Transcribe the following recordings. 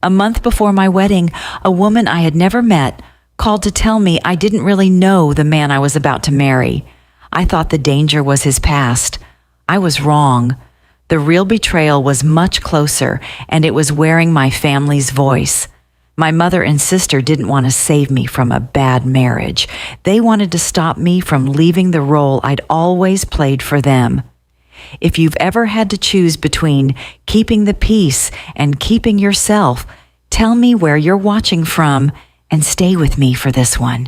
A month before my wedding, a woman I had never met called to tell me I didn't really know the man I was about to marry. I thought the danger was his past. I was wrong. The real betrayal was much closer, and it was wearing my family's voice. My mother and sister didn't want to save me from a bad marriage. They wanted to stop me from leaving the role I'd always played for them. If you've ever had to choose between keeping the peace and keeping yourself, tell me where you're watching from and stay with me for this one.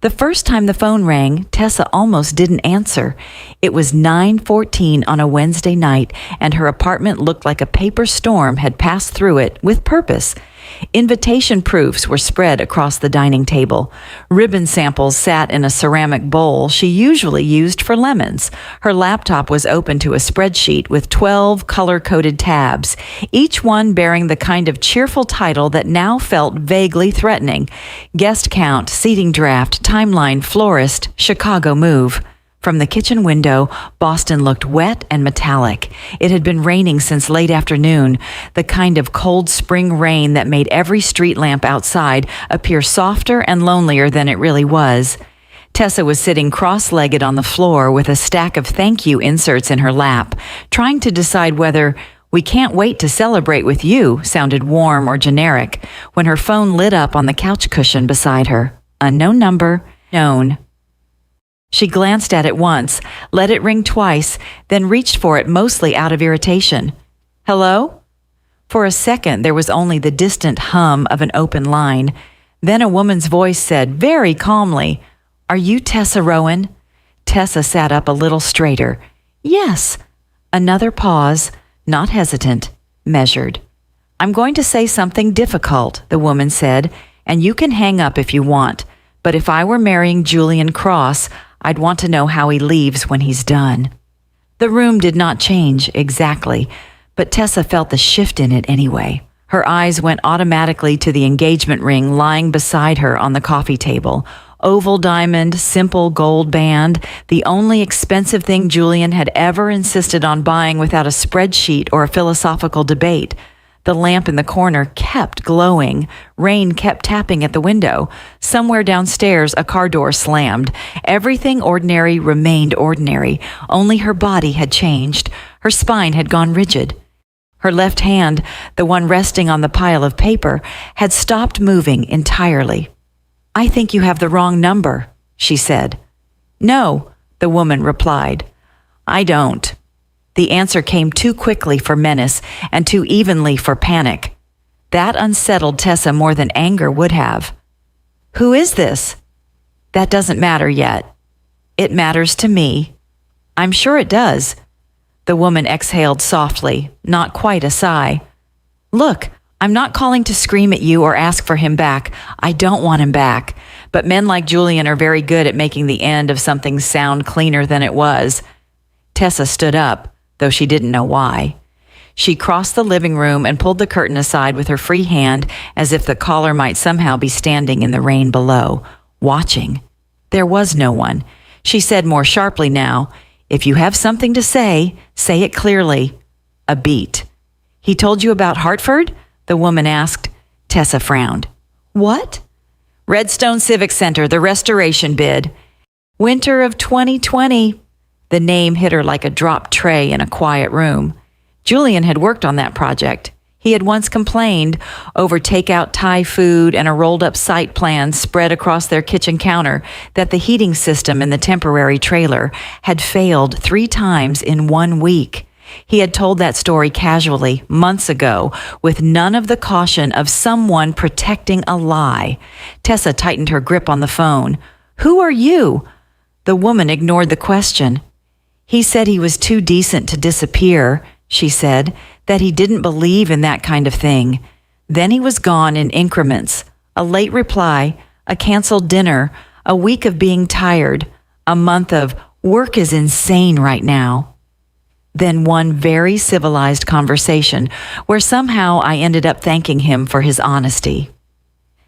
The first time the phone rang, Tessa almost didn't answer. It was 9:14 on a Wednesday night, and her apartment looked like a paper storm had passed through it with purpose. Invitation proofs were spread across the dining table. Ribbon samples sat in a ceramic bowl she usually used for lemons. Her laptop was open to a spreadsheet with 12 color-coded tabs, each one bearing the kind of cheerful title that now felt vaguely threatening: guest count, seating draft, timeline, florist, Chicago move. From the kitchen window, Boston looked wet and metallic. It had been raining since late afternoon, the kind of cold spring rain that made every street lamp outside appear softer and lonelier than it really was. Tessa was sitting cross-legged on the floor with a stack of thank you inserts in her lap, trying to decide whether "we can't wait to celebrate with you" sounded warm or generic, when her phone lit up on the couch cushion beside her. Unknown number, known. She glanced at it once, let it ring twice, then reached for it mostly out of irritation. Hello? For a second, there was only the distant hum of an open line. Then a woman's voice said very calmly, "Are you Tessa Rowan?" Tessa sat up a little straighter. "Yes." Another pause, not hesitant, measured. "I'm going to say something difficult," the woman said, "and you can hang up if you want. But if I were marrying Julian Cross, I'd want to know how he leaves when he's done." The room did not change exactly, but Tessa felt the shift in it anyway. Her eyes went automatically to the engagement ring lying beside her on the coffee table. Oval diamond, simple gold band, the only expensive thing Julian had ever insisted on buying without a spreadsheet or a philosophical debate. The lamp in the corner kept glowing. Rain kept tapping at the window. Somewhere downstairs, a car door slammed. Everything ordinary remained ordinary. Only her body had changed. Her spine had gone rigid. Her left hand, the one resting on the pile of paper, had stopped moving entirely. "I think you have the wrong number," she said. "No," the woman replied. "I don't." The answer came too quickly for menace and too evenly for panic. That unsettled Tessa more than anger would have. "Who is this?" "That doesn't matter yet." "It matters to me." "I'm sure it does." The woman exhaled softly, not quite a sigh. "Look, I'm not calling to scream at you or ask for him back. I don't want him back. But men like Julian are very good at making the end of something sound cleaner than it was." Tessa stood up, though she didn't know why. She crossed the living room and pulled the curtain aside with her free hand, as if the caller might somehow be standing in the rain below, watching. There was no one. She said more sharply now, "If you have something to say it clearly." A beat. "He told you about Hartford?" the woman asked. Tessa frowned. "What?" "Redstone Civic Center, the restoration bid. Winter of 2020. The name hit her like a dropped tray in a quiet room. Julian had worked on that project. He had once complained over takeout Thai food and a rolled-up site plan spread across their kitchen counter that the heating system in the temporary trailer had failed 3 times in 1 week. He had told that story casually months ago, with none of the caution of someone protecting a lie. Tessa tightened her grip on the phone. "Who are you?" The woman ignored the question. "He said he was too decent to disappear," she said, "that he didn't believe in that kind of thing. Then he was gone in increments. A late reply, a canceled dinner, a week of being tired, a month of work is insane right now. Then one very civilized conversation where somehow I ended up thanking him for his honesty."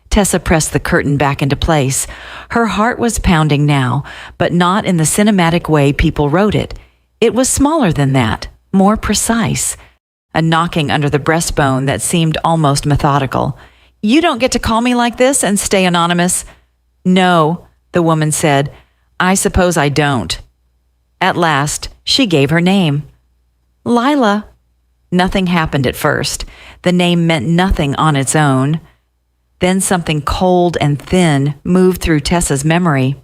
Tessa pressed the curtain back into place. Her heart was pounding now, but not in the cinematic way people wrote it. It was smaller than that, more precise. a knocking under the breastbone that seemed almost methodical. "You don't get to call me like this and stay anonymous." "No," the woman said. "I suppose I don't." At last, she gave her name. "Lila." Nothing happened at first. The name meant nothing on its own. Then something cold and thin moved through Tessa's memory.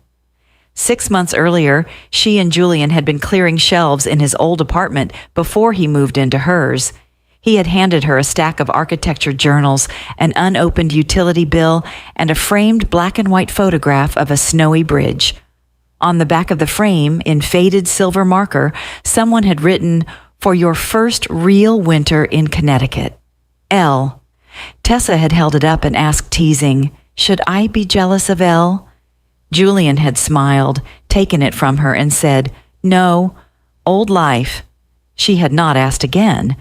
6 months earlier, she and Julian had been clearing shelves in his old apartment before he moved into hers. He had handed her a stack of architecture journals, an unopened utility bill, and a framed black and white photograph of a snowy bridge. On the back of the frame, in faded silver marker, someone had written, "For your first real winter in Connecticut. L." Tessa had held it up and asked, teasing, "Should I be jealous of L?" Julian had smiled, taken it from her, and said, "No, old life." She had not asked again.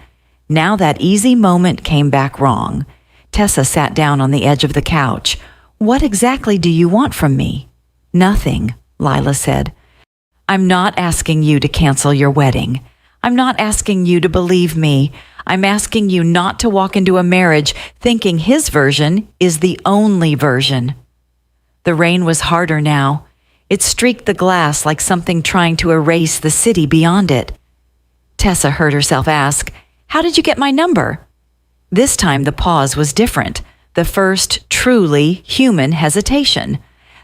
Now that easy moment came back wrong. Tessa sat down on the edge of the couch. "What exactly do you want from me?" "Nothing," Lila said. "I'm not asking you to cancel your wedding. I'm not asking you to believe me. I'm asking you not to walk into a marriage thinking his version is the only version." The rain was harder now. It streaked the glass like something trying to erase the city beyond it. Tessa heard herself ask, "How did you get my number?" This time the pause was different, the first truly human hesitation.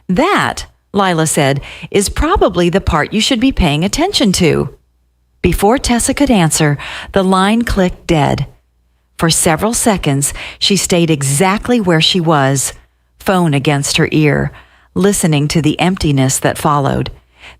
"That," Lila said, "is probably the part you should be paying attention to." Before Tessa could answer, the line clicked dead. For several seconds, she stayed exactly where she was, phone against her ear, listening to the emptiness that followed.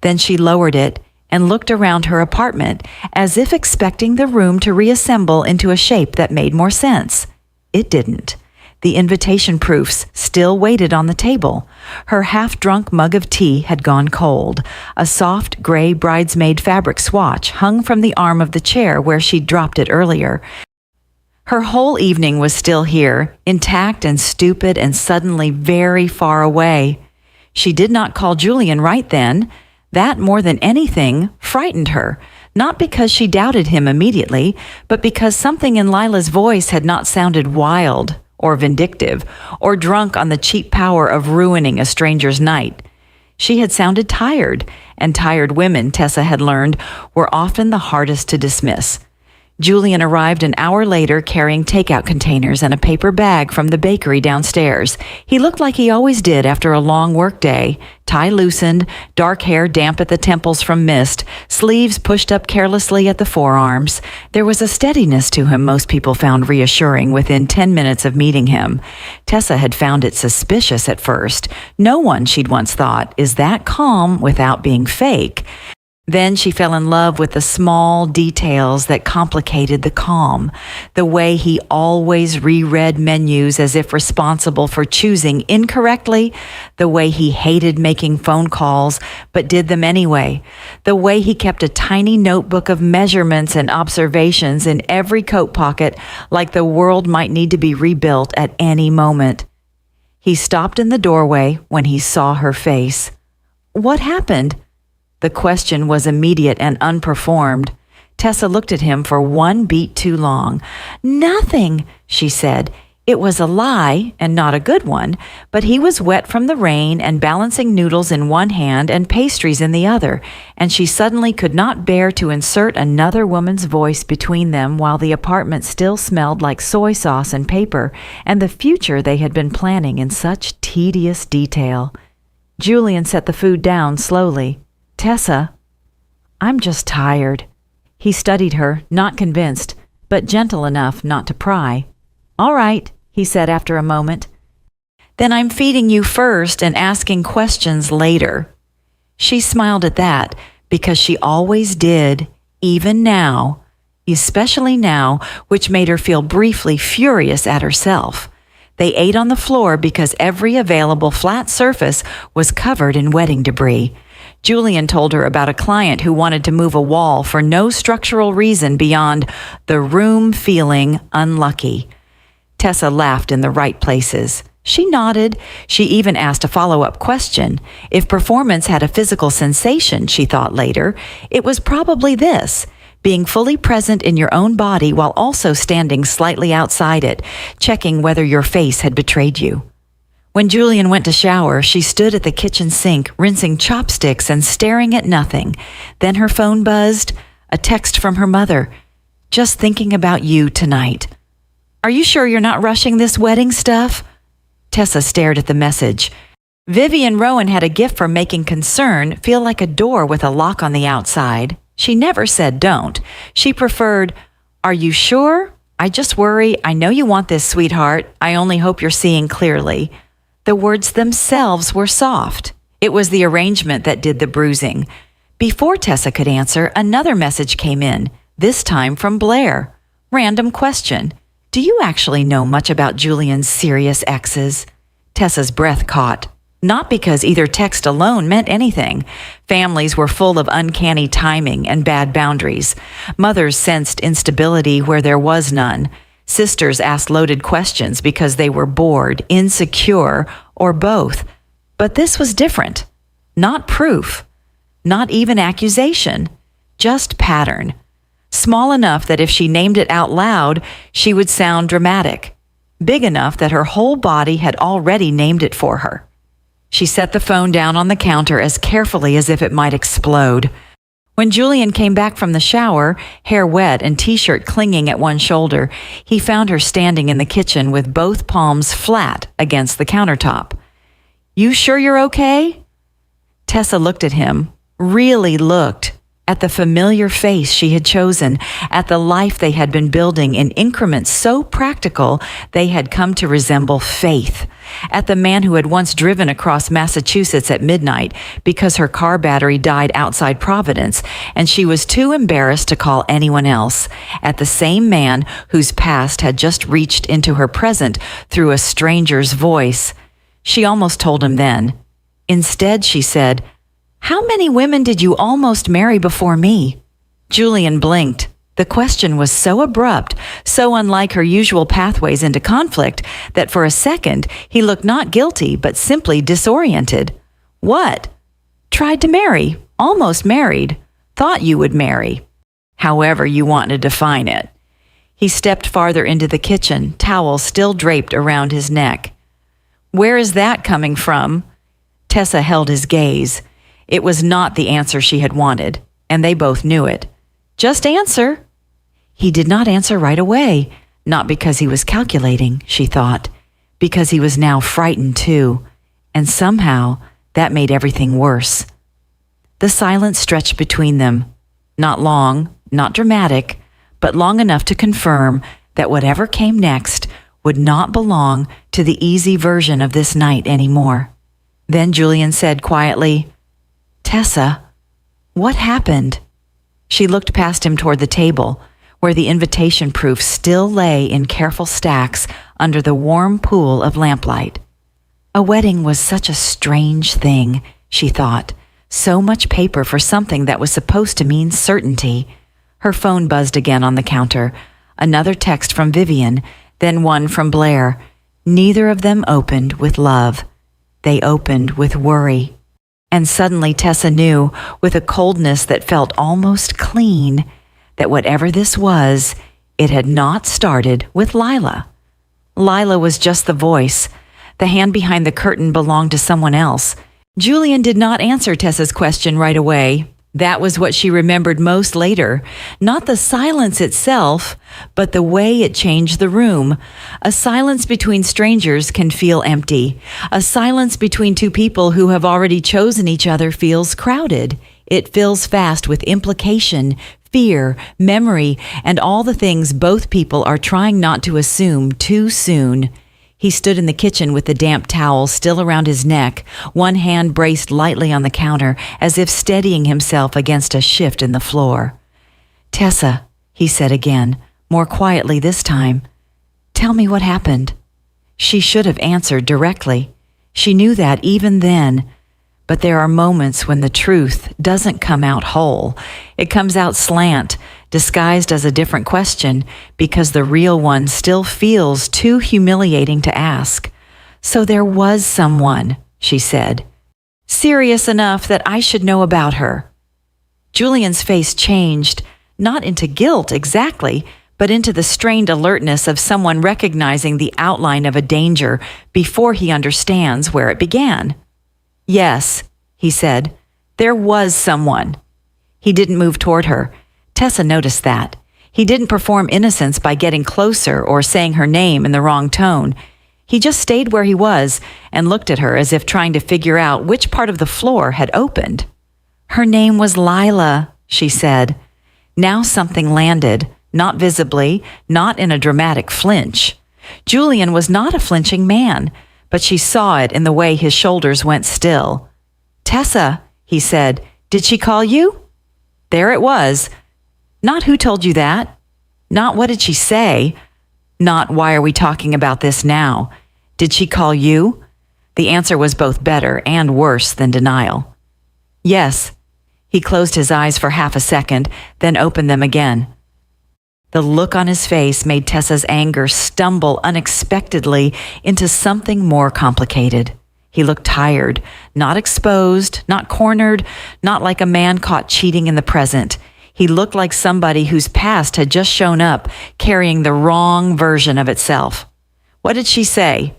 Then she lowered it and looked around her apartment as if expecting the room to reassemble into a shape that made more sense. It didn't. The invitation proofs still waited on the table. Her half-drunk mug of tea had gone cold. A soft gray bridesmaid fabric swatch hung from the arm of the chair where she'd dropped it earlier. Her whole evening was still here, intact and stupid and suddenly very far away. She did not call Julian right then. That, more than anything, frightened her, not because she doubted him immediately, but because something in Lila's voice had not sounded wild or vindictive, or drunk on the cheap power of ruining a stranger's night. She had sounded tired, and tired women, Tessa had learned, were often the hardest to dismiss. Julian arrived an hour later carrying takeout containers and a paper bag from the bakery downstairs. He looked like he always did after a long workday, tie loosened, dark hair damp at the temples from mist, sleeves pushed up carelessly at the forearms. There was a steadiness to him most people found reassuring within 10 minutes of meeting him. Tessa had found it suspicious at first. No one, she'd once thought, is that calm without being fake. Then she fell in love with the small details that complicated the calm, the way he always reread menus as if responsible for choosing incorrectly, the way he hated making phone calls but did them anyway, the way he kept a tiny notebook of measurements and observations in every coat pocket like the world might need to be rebuilt at any moment. He stopped in the doorway when he saw her face. "What happened?" The question was immediate and unperformed. Tessa looked at him for one beat too long. "Nothing," she said. It was a lie, and not a good one, but he was wet from the rain and balancing noodles in one hand and pastries in the other, and she suddenly could not bear to insert another woman's voice between them while the apartment still smelled like soy sauce and paper, and the future they had been planning in such tedious detail. Julian set the food down slowly. "Tessa, I'm just tired." He studied her, not convinced, but gentle enough not to pry. "All right," he said after a moment. "Then I'm feeding you first and asking questions later." She smiled at that, because she always did, even now, especially now, which made her feel briefly furious at herself. They ate on the floor because every available flat surface was covered in wedding debris. Julian told her about a client who wanted to move a wall for no structural reason beyond the room feeling unlucky. Tessa laughed in the right places. She nodded. She even asked a follow-up question. If performance had a physical sensation, she thought later, it was probably this. being fully present in your own body while also standing slightly outside it, checking whether your face had betrayed you. When Julian went to shower, she stood at the kitchen sink, rinsing chopsticks and staring at nothing. Then her phone buzzed, a text from her mother. "Just thinking about you tonight. Are you sure you're not rushing this wedding stuff?" Tessa stared at the message. Vivian Rowan had a gift for making concern feel like a door with a lock on the outside. She never said don't. She preferred, "Are you sure? I just worry. I know you want this, sweetheart. I only hope you're seeing clearly." The words themselves were soft. It was the arrangement that did the bruising. Before Tessa could answer, another message came in, this time from Blair. Random question. "Do you actually know much about Julian's serious exes?" Tessa's breath caught. Not because either text alone meant anything. Families were full of uncanny timing and bad boundaries. Mothers sensed instability where there was none. Sisters asked loaded questions because they were bored, insecure, or both. But this was different. Not proof. Not even accusation. Just pattern. Small enough that if she named it out loud, she would sound dramatic. Big enough that her whole body had already named it for her. She set the phone down on the counter as carefully as if it might explode. When Julian came back from the shower, hair wet and t-shirt clinging at one shoulder, he found her standing in the kitchen with both palms flat against the countertop. "You sure you're okay?" Tessa looked at him, really looked, at the familiar face she had chosen, at the life they had been building in increments so practical they had come to resemble faith, at the man who had once driven across Massachusetts at midnight because her car battery died outside Providence and she was too embarrassed to call anyone else, at the same man whose past had just reached into her present through a stranger's voice. She almost told him then. Instead, she said, "How many women did you almost marry before me?" Julian blinked. The question was so abrupt, so unlike her usual pathways into conflict, that for a second he looked not guilty but simply disoriented. "What?" "Tried to marry. Almost married. Thought you would marry. However you want to define it." He stepped farther into the kitchen, towel still draped around his neck. "Where is that coming from?" Tessa held his gaze. It was not the answer she had wanted, and they both knew it. "Just answer." He did not answer right away, not because he was calculating, she thought, because he was now frightened too, and somehow that made everything worse. The silence stretched between them. Not long, not dramatic, but long enough to confirm that whatever came next would not belong to the easy version of this night anymore. Then Julian said quietly, "Tessa, what happened?" She looked past him toward the table, where the invitation proof still lay in careful stacks under the warm pool of lamplight. A wedding was such a strange thing, she thought. So much paper for something that was supposed to mean certainty. Her phone buzzed again on the counter. Another text from Vivian, then one from Blair. Neither of them opened with love. They opened with worry. And suddenly Tessa knew, with a coldness that felt almost clean, that whatever this was, it had not started with Lila. Lila was just the voice. The hand behind the curtain belonged to someone else. Julian did not answer Tessa's question right away. That was what she remembered most later. Not the silence itself, but the way it changed the room. A silence between strangers can feel empty. A silence between two people who have already chosen each other feels crowded. It fills fast with implication, fear, memory, and all the things both people are trying not to assume too soon. He stood in the kitchen with the damp towel still around his neck, one hand braced lightly on the counter as if steadying himself against a shift in the floor. "Tessa," he said again, more quietly this time, "tell me what happened." She should have answered directly. She knew that even then. But there are moments when the truth doesn't come out whole. It comes out slant, disguised as a different question, because the real one still feels too humiliating to ask. "So there was someone," she said. "Serious enough that I should know about her." Julian's face changed, Not into guilt exactly, but into the strained alertness of someone recognizing the outline of a danger before he understands where it began. Yes, he said, there was someone. He didn't move toward her. Tessa noticed that. He didn't perform innocence by getting closer or saying her name in the wrong tone. He just stayed where he was and looked at her as if trying to figure out which part of the floor had opened. Her name was Lila, she said. Now something landed, not visibly, not in a dramatic flinch. Julian was not a flinching man, but she saw it in the way his shoulders went still. Tessa, he said, did she call you? There it was. Not who told you that. Not what did she say. Not why are we talking about this now. Did she call you? The answer was both better and worse than denial. Yes. He closed his eyes for half a second, then opened them again. The look on his face made Tessa's anger stumble unexpectedly into something more complicated. He looked tired, not exposed, not cornered, not like a man caught cheating in the present. He looked like somebody whose past had just shown up, carrying the wrong version of itself. What did she say?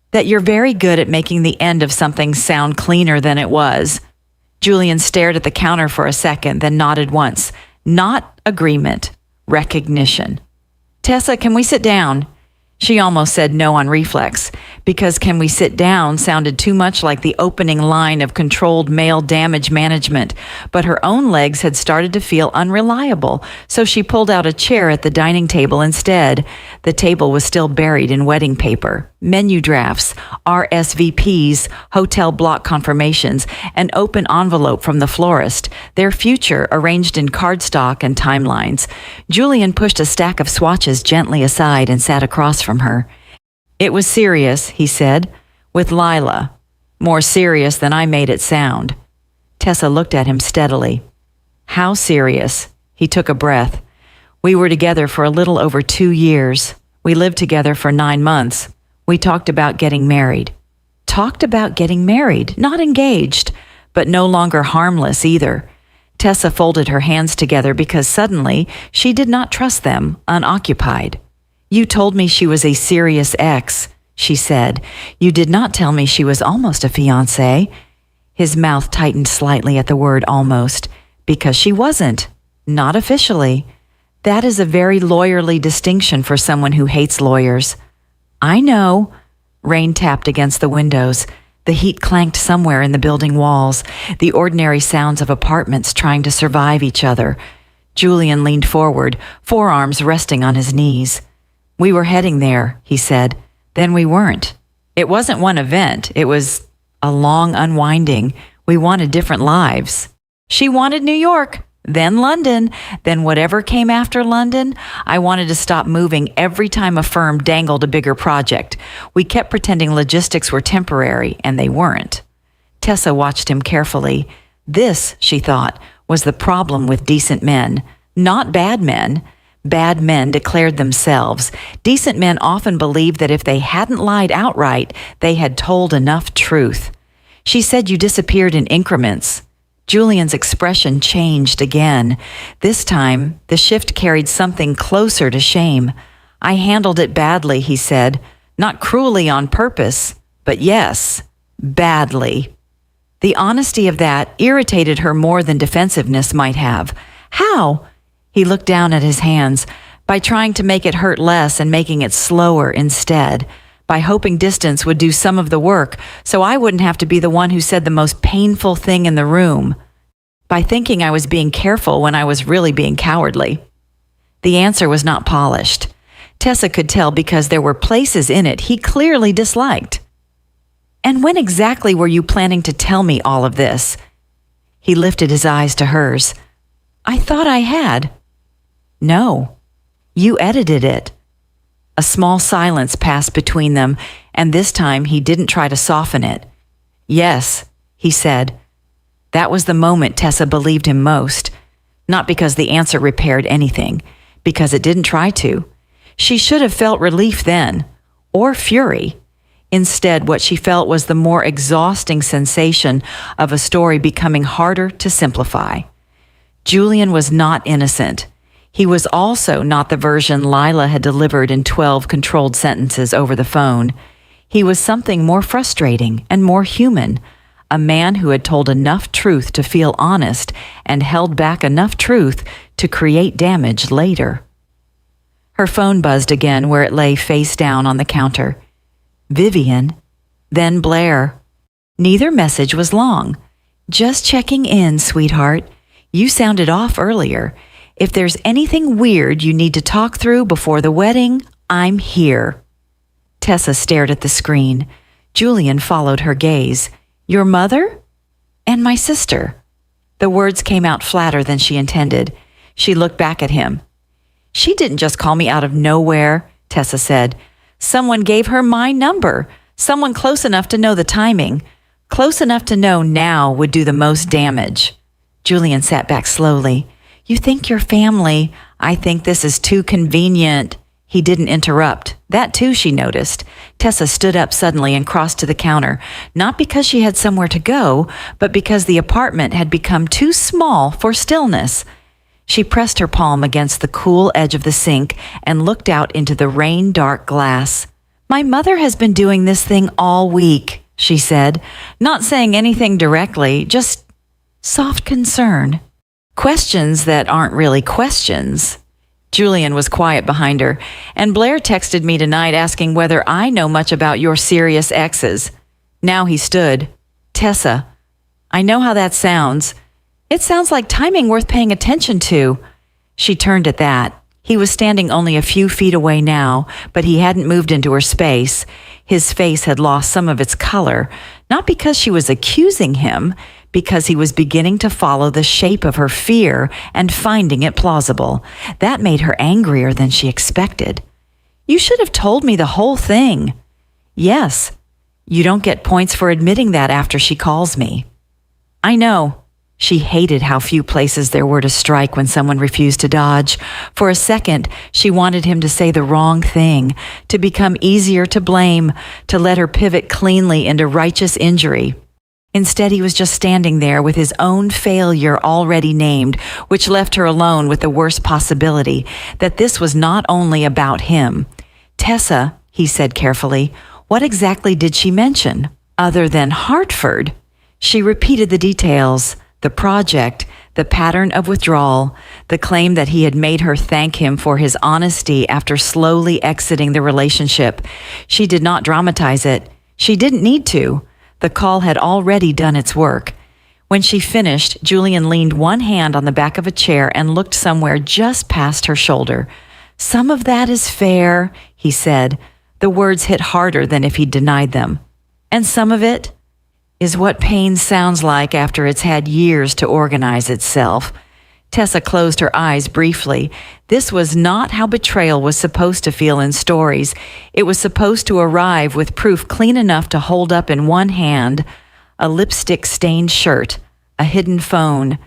That you're very good at making the end of something sound cleaner than it was. Julian stared at the counter for a second, then nodded once. Not agreement. Recognition. Tessa, can we sit down? She almost said no on reflex, because can we sit down sounded too much like the opening line of controlled male damage management, but her own legs had started to feel unreliable, so she pulled out a chair at the dining table instead. The table was still buried in wedding paper, menu drafts, RSVPs, hotel block confirmations, an open envelope from the florist, their future arranged in cardstock and timelines. Julian pushed a stack of swatches gently aside and sat across from her. It was serious, he said, with Lila. More serious than I made it sound. Tessa looked at him steadily. How serious? He took a breath. We were together for a little over 2 years. We lived together for 9 months. We talked about getting married. Talked about getting married, not engaged, but no longer harmless either. Tessa folded her hands together because suddenly she did not trust them, unoccupied. You told me she was a serious ex, she said. You did not tell me she was almost a fiancé. His mouth tightened slightly at the word almost, because she wasn't. Not officially. That is a very lawyerly distinction for someone who hates lawyers. I know. Rain tapped against the windows. The heat clanked somewhere in the building walls, the ordinary sounds of apartments trying to survive each other. Julian leaned forward, forearms resting on his knees. We were heading there, he said. Then we weren't. It wasn't one event. It was a long unwinding. We wanted different lives. She wanted New York, then London, then whatever came after London. I wanted to stop moving every time a firm dangled a bigger project. We kept pretending logistics were temporary, and they weren't. Tessa watched him carefully. This, she thought, was the problem with decent men. Not bad men. Bad men declared themselves. Decent men often believed that if they hadn't lied outright, they had told enough truth. She said you disappeared in increments. Julian's expression changed again. This time, the shift carried something closer to shame. I handled it badly, he said. Not cruelly on purpose, but yes, badly. The honesty of that irritated her more than defensiveness might have. How? He looked down at his hands. By trying to make it hurt less and making it slower instead. By hoping distance would do some of the work, so I wouldn't have to be the one who said the most painful thing in the room. By thinking I was being careful when I was really being cowardly. The answer was not polished. Tessa could tell because there were places in it he clearly disliked. And when exactly were you planning to tell me all of this? He lifted his eyes to hers. I thought I had. No, you edited it. A small silence passed between them, and this time he didn't try to soften it. Yes, he said. That was the moment Tessa believed him most. Not because the answer repaired anything, because it didn't try to. She should have felt relief then, or fury. Instead, what she felt was the more exhausting sensation of a story becoming harder to simplify. Julian was not innocent. He was also not the version Lila had delivered in 12 controlled sentences over the phone. He was something more frustrating and more human, a man who had told enough truth to feel honest and held back enough truth to create damage later. Her phone buzzed again where it lay face down on the counter. Vivian, then Blair. Neither message was long. Just checking in, sweetheart. You sounded off earlier. If there's anything weird you need to talk through before the wedding, I'm here. Tessa stared at the screen. Julian followed her gaze. Your mother? And my sister. The words came out flatter than she intended. She looked back at him. She didn't just call me out of nowhere, Tessa said. Someone gave her my number. Someone close enough to know the timing. Close enough to know now would do the most damage. Julian sat back slowly. You think you're family. I think this is too convenient. He didn't interrupt. That too, she noticed. Tessa stood up suddenly and crossed to the counter, not because she had somewhere to go, but because the apartment had become too small for stillness. She pressed her palm against the cool edge of the sink and looked out into the rain-dark glass. My mother has been doing this thing all week, she said, not saying anything directly, just soft concern. Questions that aren't really questions. Julian was quiet behind her, and Blair texted me tonight asking whether I know much about your serious exes. Now he stood. Tessa, I know how that sounds. It sounds like timing worth paying attention to. She turned at that. He was standing only a few feet away now, but he hadn't moved into her space. His face had lost some of its color, not because she was accusing him, because he was beginning to follow the shape of her fear and finding it plausible. That made her angrier than she expected. You should have told me the whole thing. Yes. You don't get points for admitting that after she calls me. I know. She hated how few places there were to strike when someone refused to dodge. For a second, she wanted him to say the wrong thing, to become easier to blame, to let her pivot cleanly into righteous injury. Instead, he was just standing there with his own failure already named, which left her alone with the worst possibility, that this was not only about him. Tessa, he said carefully, what exactly did she mention? Other than Hartford? She repeated the details, the project, the pattern of withdrawal, the claim that he had made her thank him for his honesty after slowly exiting the relationship. She did not dramatize it. She didn't need to. The call had already done its work. When she finished, Julian leaned one hand on the back of a chair and looked somewhere just past her shoulder. Some of that is fair, he said. The words hit harder than if he'd denied them. And some of it is what pain sounds like after it's had years to organize itself. Tessa closed her eyes briefly. This was not how betrayal was supposed to feel in stories. It was supposed to arrive with proof clean enough to hold up in one hand, a lipstick-stained shirt, a hidden phone,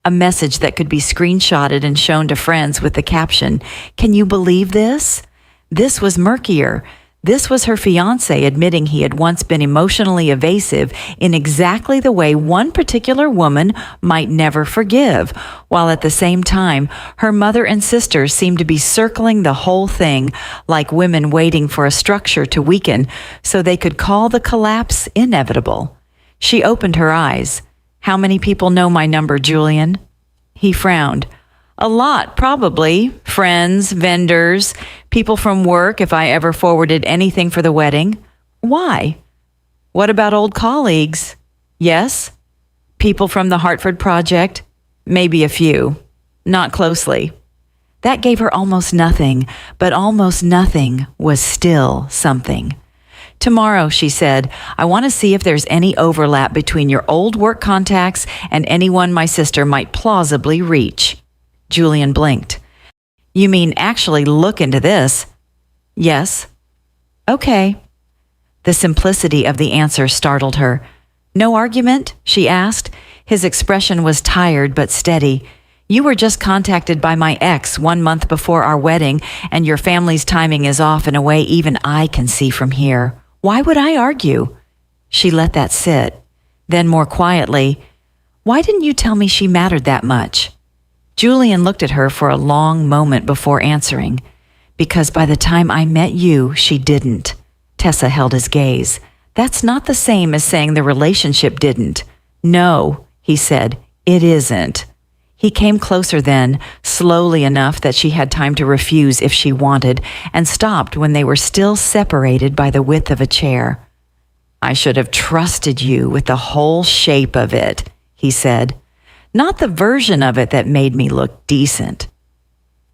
a message that could be screenshotted and shown to friends with the caption, "Can you believe this?" This was murkier. This was her fiancé admitting he had once been emotionally evasive in exactly the way one particular woman might never forgive, while at the same time, her mother and sister seemed to be circling the whole thing like women waiting for a structure to weaken so they could call the collapse inevitable. She opened her eyes. How many people know my number, Julian? He frowned. A lot, probably. Friends, vendors, people from work if I ever forwarded anything for the wedding. Why? What about old colleagues? Yes. People from the Hartford project? Maybe a few. Not closely. That gave her almost nothing, but almost nothing was still something. Tomorrow, she said, I want to see if there's any overlap between your old work contacts and anyone my sister might plausibly reach. Julian blinked. You mean actually look into this? Yes. Okay. The simplicity of the answer startled her. No argument? She asked. His expression was tired but steady. You were just contacted by my ex 1 month before our wedding, and your family's timing is off in a way even I can see from here. Why would I argue? She let that sit. Then more quietly, why didn't you tell me she mattered that much? Julian looked at her for a long moment before answering. Because by the time I met you, she didn't. Tessa held his gaze. That's not the same as saying the relationship didn't. No, he said, it isn't. He came closer then, slowly enough that she had time to refuse if she wanted, and stopped when they were still separated by the width of a chair. I should have trusted you with the whole shape of it, he said. Not the version of it that made me look decent.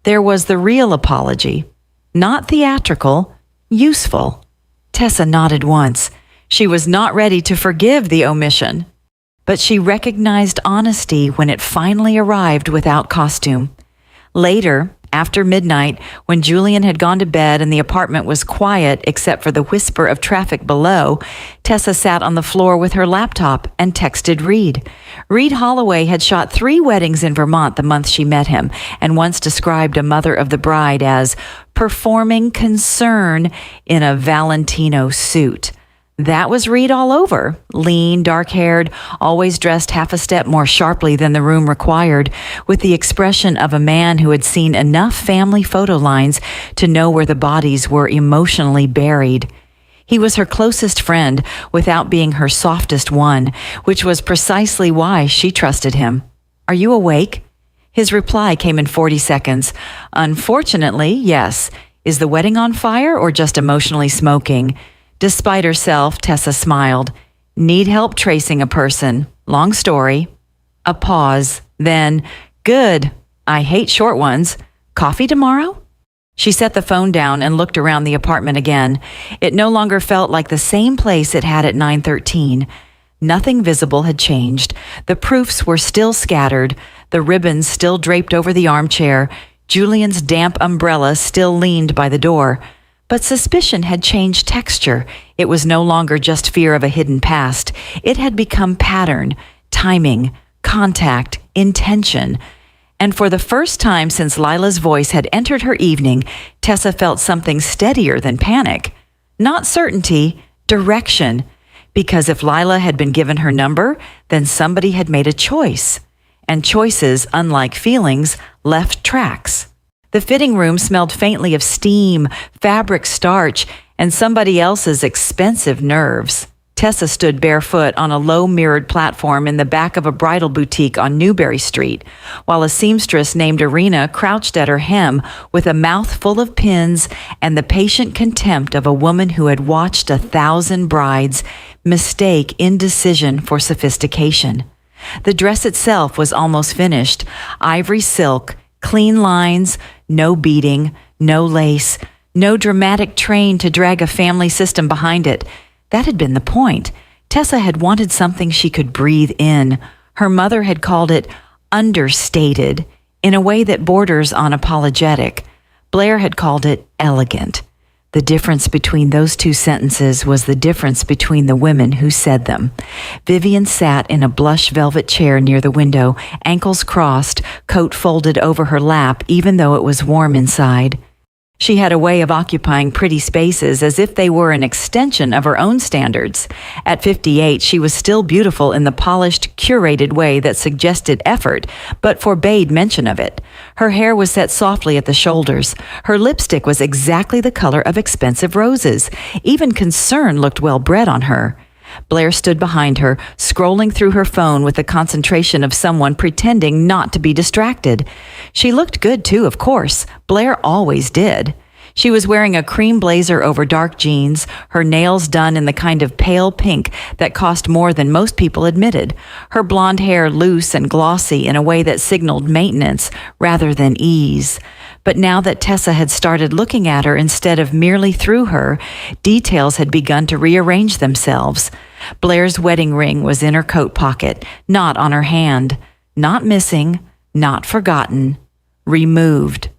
There was the real apology. Not theatrical, useful. Tessa nodded once. She was not ready to forgive the omission. But she recognized honesty when it finally arrived without costume. Later, after midnight, when Julian had gone to bed and the apartment was quiet except for the whisper of traffic below, Tessa sat on the floor with her laptop and texted Reed. Reed Holloway had shot 3 weddings in Vermont the month she met him, and once described a mother of the bride as performing concern in a Valentino suit. That was Reed all over, lean, dark-haired, always dressed half a step more sharply than the room required, with the expression of a man who had seen enough family photo lines to know where the bodies were emotionally buried. He was her closest friend without being her softest one, which was precisely why she trusted him. Are you awake? His reply came in 40 seconds. Unfortunately, yes. Is the wedding on fire or just emotionally smoking? Despite herself, Tessa smiled. Need help tracing a person. Long story. A pause. Then, good. I hate short ones. Coffee tomorrow? She set the phone down and looked around the apartment again. It no longer felt like the same place it had at 9:13. Nothing visible had changed. The proofs were still scattered, the ribbons still draped over the armchair. Julian's damp umbrella still leaned by the door. But suspicion had changed texture. It was no longer just fear of a hidden past. It had become pattern, timing, contact, intention. And for the first time since Lila's voice had entered her evening, Tessa felt something steadier than panic. Not certainty, direction. Because if Lila had been given her number, then somebody had made a choice. And choices, unlike feelings, left tracks. The fitting room smelled faintly of steam, fabric starch, and somebody else's expensive nerves. Tessa stood barefoot on a low-mirrored platform in the back of a bridal boutique on Newberry Street, while a seamstress named Irina crouched at her hem with a mouth full of pins and the patient contempt of a woman who had watched 1,000 brides mistake indecision for sophistication. The dress itself was almost finished, ivory silk, clean lines, no beading, no lace, no dramatic train to drag a family system behind it. That had been the point. Tessa had wanted something she could breathe in. Her mother had called it understated, in a way that borders on apologetic. Blair had called it elegant. The difference between those two sentences was the difference between the women who said them. Vivian sat in a blush velvet chair near the window, ankles crossed, coat folded over her lap, even though it was warm inside. She had a way of occupying pretty spaces as if they were an extension of her own standards. At 58, she was still beautiful in the polished, curated way that suggested effort, but forbade mention of it. Her hair was set softly at the shoulders. Her lipstick was exactly the color of expensive roses. Even concern looked well bred on her. Blair stood behind her, scrolling through her phone with the concentration of someone pretending not to be distracted. She looked good too, of course. Blair always did. She was wearing a cream blazer over dark jeans, her nails done in the kind of pale pink that cost more than most people admitted, her blonde hair loose and glossy in a way that signaled maintenance rather than ease. But now that Tessa had started looking at her instead of merely through her, details had begun to rearrange themselves. Blair's wedding ring was in her coat pocket, not on her hand. Not missing, not forgotten, removed.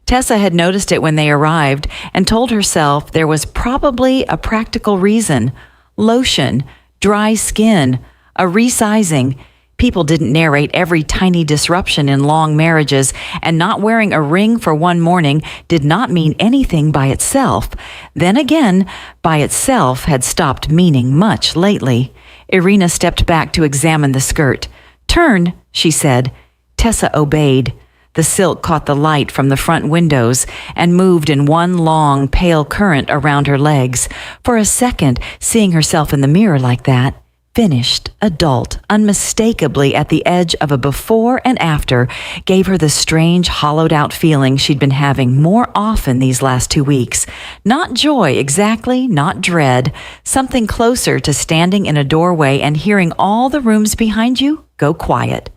Tessa had noticed it when they arrived and told herself there was probably a practical reason. Lotion, dry skin, a resizing. People didn't narrate every tiny disruption in long marriages, and not wearing a ring for one morning did not mean anything by itself. Then again, by itself had stopped meaning much lately. Irina stepped back to examine the skirt. "Turn," she said. Tessa obeyed. The silk caught the light from the front windows and moved in one long, pale current around her legs. For a second, seeing herself in the mirror like that, finished, adult, unmistakably at the edge of a before and after, gave her the strange, hollowed-out feeling she'd been having more often these last 2 weeks. Not joy exactly, not dread, something closer to standing in a doorway and hearing all the rooms behind you go quiet.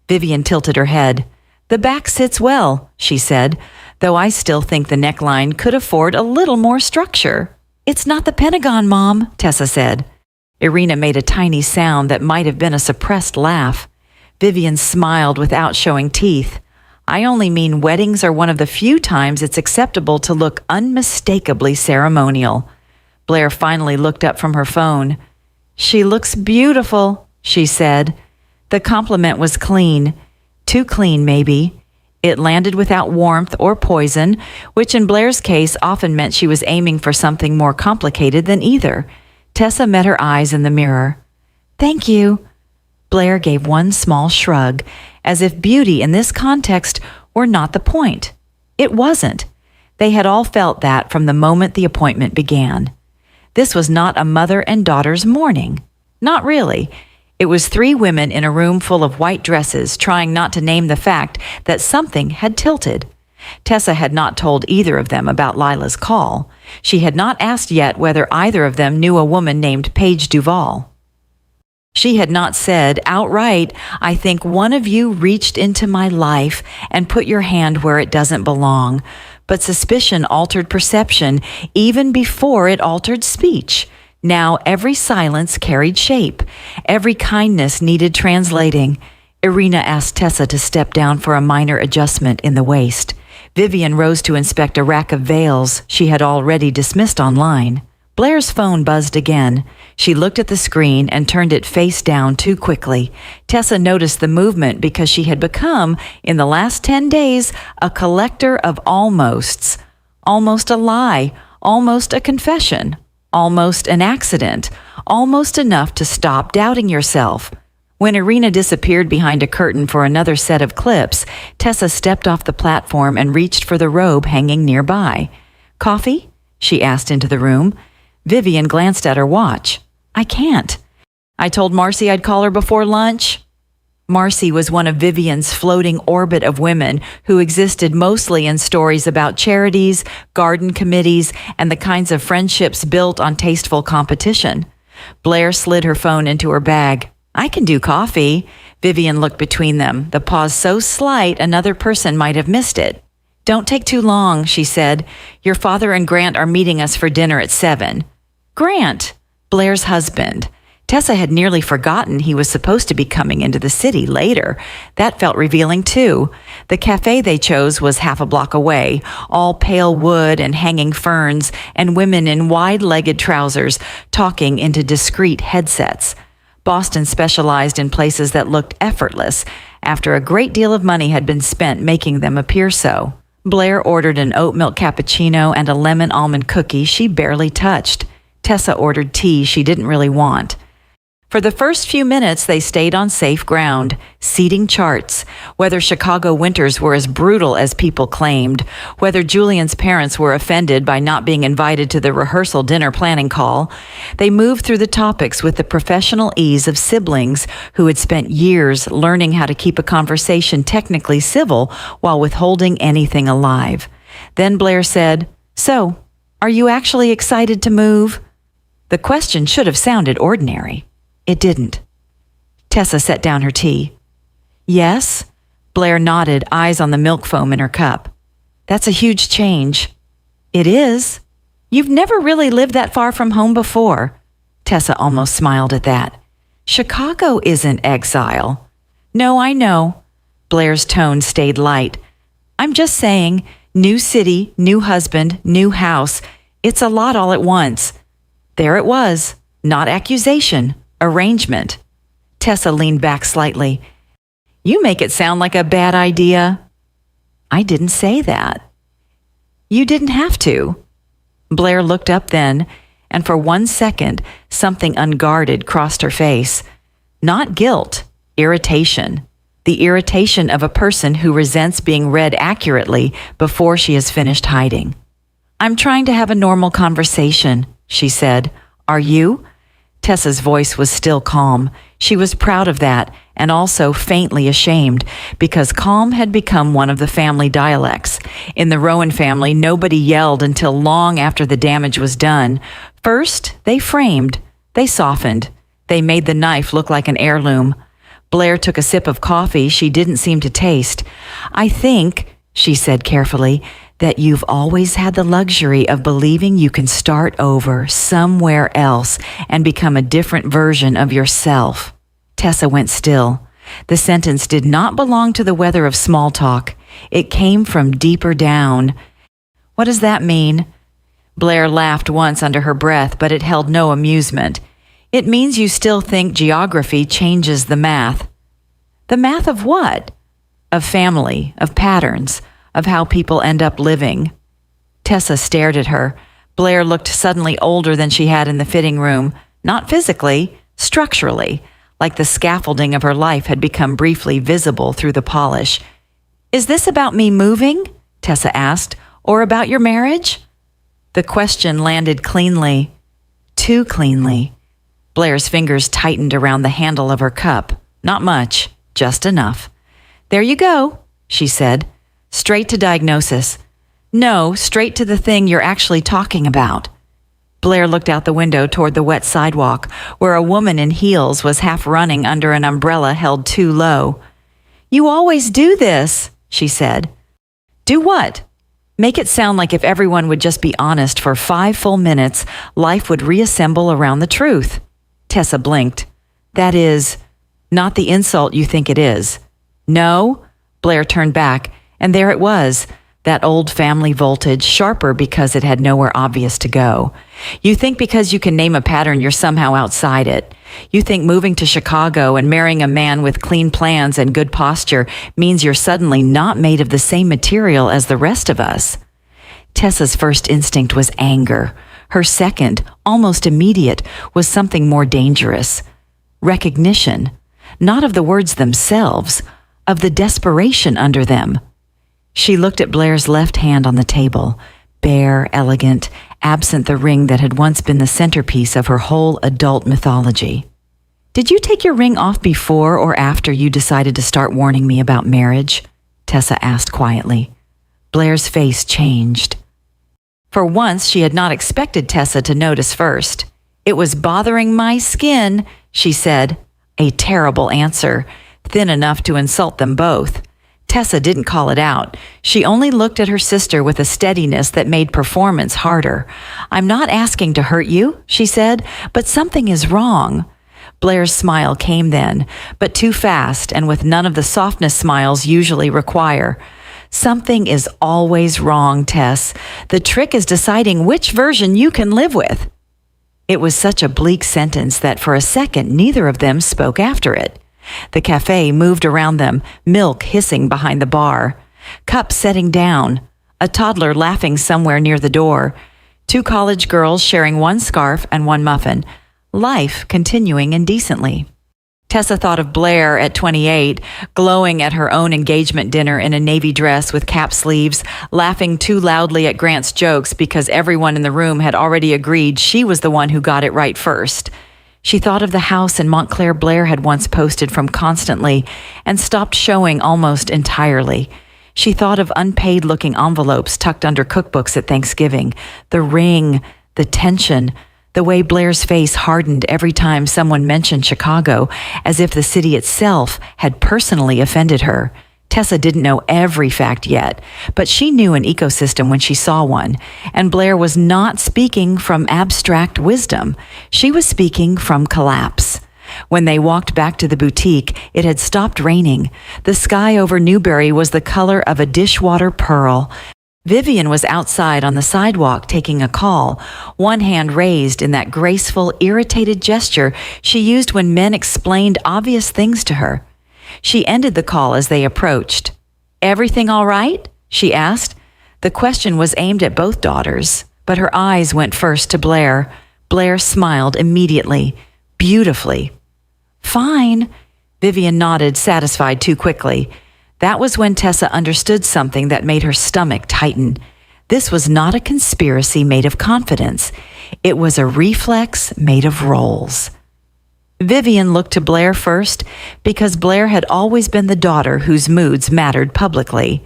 Vivian tilted her head. "The back sits well," she said, "though I still think the neckline could afford a little more structure." "It's not the Pentagon, Mom," Tessa said. Irina made a tiny sound that might have been a suppressed laugh. Vivian smiled without showing teeth. "I only mean weddings are one of the few times it's acceptable to look unmistakably ceremonial." Blair finally looked up from her phone. "She looks beautiful," she said. The compliment was clean. Too clean, maybe. It landed without warmth or poison, which in Blair's case often meant she was aiming for something more complicated than either. Tessa met her eyes in the mirror. "Thank you." Blair gave one small shrug, as if beauty in this context were not the point. It wasn't. They had all felt that from the moment the appointment began. This was not a mother and daughter's morning. Not really. It was 3 women in a room full of white dresses trying not to name the fact that something had tilted. Tessa had not told either of them about Lila's call. She had not asked yet whether either of them knew a woman named Paige Duval. She had not said outright, "I think one of you reached into my life and put your hand where it doesn't belong." But suspicion altered perception even before it altered speech. Now every silence carried shape. Every kindness needed translating. Irina asked Tessa to step down for a minor adjustment in the waist. Vivian rose to inspect a rack of veils she had already dismissed online. Blair's phone buzzed again. She looked at the screen and turned it face down too quickly. Tessa noticed the movement because she had become, in the last 10 days, a collector of almosts. Almost a lie, almost a confession, almost an accident, almost enough to stop doubting yourself. When Irina disappeared behind a curtain for another set of clips, Tessa stepped off the platform and reached for the robe hanging nearby. "Coffee?" she asked into the room. Vivian glanced at her watch. "I can't. I told Marcy I'd call her before lunch." Marcy was one of Vivian's floating orbit of women who existed mostly in stories about charities, garden committees, and the kinds of friendships built on tasteful competition. Blair slid her phone into her bag. "I can do coffee." Vivian looked between them, the pause so slight another person might have missed it. "Don't take too long," she said. "Your father and Grant are meeting us for dinner at 7. Grant! Blair's husband. Tessa had nearly forgotten he was supposed to be coming into the city later. That felt revealing too. The cafe they chose was half a block away, all pale wood and hanging ferns, and women in wide-legged trousers talking into discreet headsets. Boston specialized in places that looked effortless, after a great deal of money had been spent making them appear so. Blair ordered an oat milk cappuccino and a lemon almond cookie she barely touched. Tessa ordered tea she didn't really want. For the first few minutes, they stayed on safe ground, seeding charts, whether Chicago winters were as brutal as people claimed, whether Julian's parents were offended by not being invited to the rehearsal dinner planning call. They moved through the topics with the professional ease of siblings who had spent years learning how to keep a conversation technically civil while withholding anything alive. Then Blair said, "So, are you actually excited to move?" The question should have sounded ordinary. It didn't. Tessa set down her tea. "Yes?" Blair nodded, eyes on the milk foam in her cup. "That's a huge change." "It is. You've never really lived that far from home before." Tessa almost smiled at that. "Chicago isn't exile." "No, I know." Blair's tone stayed light. "I'm just saying, new city, new husband, new house. It's a lot all at once." There it was. Not accusation. Arrangement. Tessa leaned back slightly. "You make it sound like a bad idea." "I didn't say that." "You didn't have to." Blair looked up then, and for 1 second, something unguarded crossed her face. Not guilt, irritation. the irritation of a person who resents being read accurately before she has finished hiding. "I'm trying to have a normal conversation," she said. "Are you?" Tessa's voice was still calm. She was proud of that, and also faintly ashamed, because calm had become one of the family dialects. In the Rowan family, nobody yelled until long after the damage was done. First, they framed. They softened. They made the knife look like an heirloom. Blair took a sip of coffee she didn't seem to taste. "I think," she said carefully, "that you've always had the luxury of believing you can start over somewhere else and become a different version of yourself." Tessa went still. The sentence did not belong to the weather of small talk. It came from deeper down. "What does that mean?" Blair laughed once under her breath, but it held no amusement. "It means you still think geography changes the math." "The math of what?" "Of family, of patterns, of how people end up living." Tessa stared at her. Blair looked suddenly older than she had in the fitting room, not physically, structurally, like the scaffolding of her life had become briefly visible through the polish. "Is this about me moving?" Tessa asked, "or about your marriage?" The question landed cleanly. Too cleanly. Blair's fingers tightened around the handle of her cup. Not much, just enough. "There you go," she said. "Straight to diagnosis." "No, straight to the thing you're actually talking about." Blair looked out the window toward the wet sidewalk, where a woman in heels was half running under an umbrella held too low. "You always do this," she said. "Do what?" "Make it sound like if everyone would just be honest for 5 full minutes, life would reassemble around the truth." Tessa blinked. "That is, not the insult you think it is." "No?" Blair turned back, and there it was, that old family voltage, sharper because it had nowhere obvious to go. "You think because you can name a pattern you're somehow outside it. You think moving to Chicago and marrying a man with clean plans and good posture means you're suddenly not made of the same material as the rest of us." Tessa's first instinct was anger. Her second, almost immediate, was something more dangerous. Recognition, not of the words themselves, of the desperation under them. She looked at Blair's left hand on the table, bare, elegant, absent the ring that had once been the centerpiece of her whole adult mythology. "Did you take your ring off before or after you decided to start warning me about marriage?" Tessa asked quietly. Blair's face changed. For once, she had not expected Tessa to notice first. "It was bothering my skin," she said. A terrible answer, thin enough to insult them both. Tessa didn't call it out. She only looked at her sister with a steadiness that made performance harder. "I'm not asking to hurt you," she said, "but something is wrong." Blair's smile came then, but too fast and with none of the softness smiles usually require. "Something is always wrong, Tess. The trick is deciding which version you can live with." It was such a bleak sentence that for a second neither of them spoke after it. The cafe moved around them, milk hissing behind the bar, cups setting down, a toddler laughing somewhere near the door, 2 college girls sharing 1 scarf and 1 muffin, life continuing indecently. Tessa thought of Blair at 28, glowing at her own engagement dinner in a navy dress with cap sleeves, laughing too loudly at Grant's jokes because everyone in the room had already agreed she was the one who got it right first. She thought of the house in Montclair Blair had once posted from constantly and stopped showing almost entirely. She thought of unpaid-looking envelopes tucked under cookbooks at Thanksgiving, the ring, the tension, the way Blair's face hardened every time someone mentioned Chicago, as if the city itself had personally offended her. Tessa didn't know every fact yet, but she knew an ecosystem when she saw one, and Blair was not speaking from abstract wisdom. She was speaking from collapse. When they walked back to the boutique, it had stopped raining. The sky over Newbury was the color of a dishwater pearl. Vivian was outside on the sidewalk taking a call, one hand raised in that graceful, irritated gesture she used when men explained obvious things to her. She ended the call as they approached. "Everything all right?" she asked. The question was aimed at both daughters, but her eyes went first to Blair. Blair smiled immediately, beautifully. "Fine." Vivian nodded, satisfied too quickly. That was when Tessa understood something that made her stomach tighten. This was not a conspiracy made of confidence. It was a reflex made of roles. Vivian looked to Blair first because Blair had always been the daughter whose moods mattered publicly.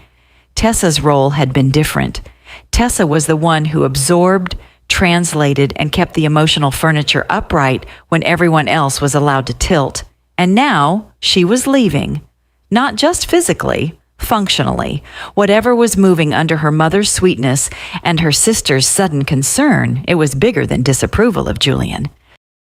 Tessa's role had been different. Tessa was the one who absorbed, translated, and kept the emotional furniture upright when everyone else was allowed to tilt. And now she was leaving. Not just physically, functionally. Whatever was moving under her mother's sweetness and her sister's sudden concern, it was bigger than disapproval of Julian.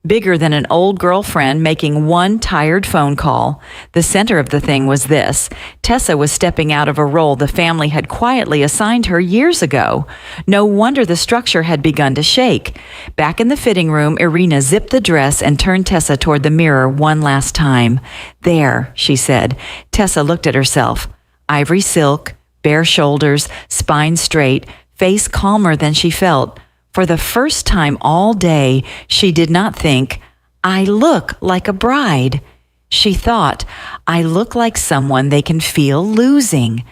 Bigger than an old girlfriend making one tired phone call. The center of the thing was this. Tessa was stepping out of a role the family had quietly assigned her years ago. No wonder the structure had begun to shake. Back in the fitting room, Irina zipped the dress and turned Tessa toward the mirror one last time. There, she said. Tessa looked at herself. Ivory silk, bare shoulders, spine straight, face calmer than she felt. For the first time all day, she did not think, I look like a bride. She thought, I look like someone they can feel losing.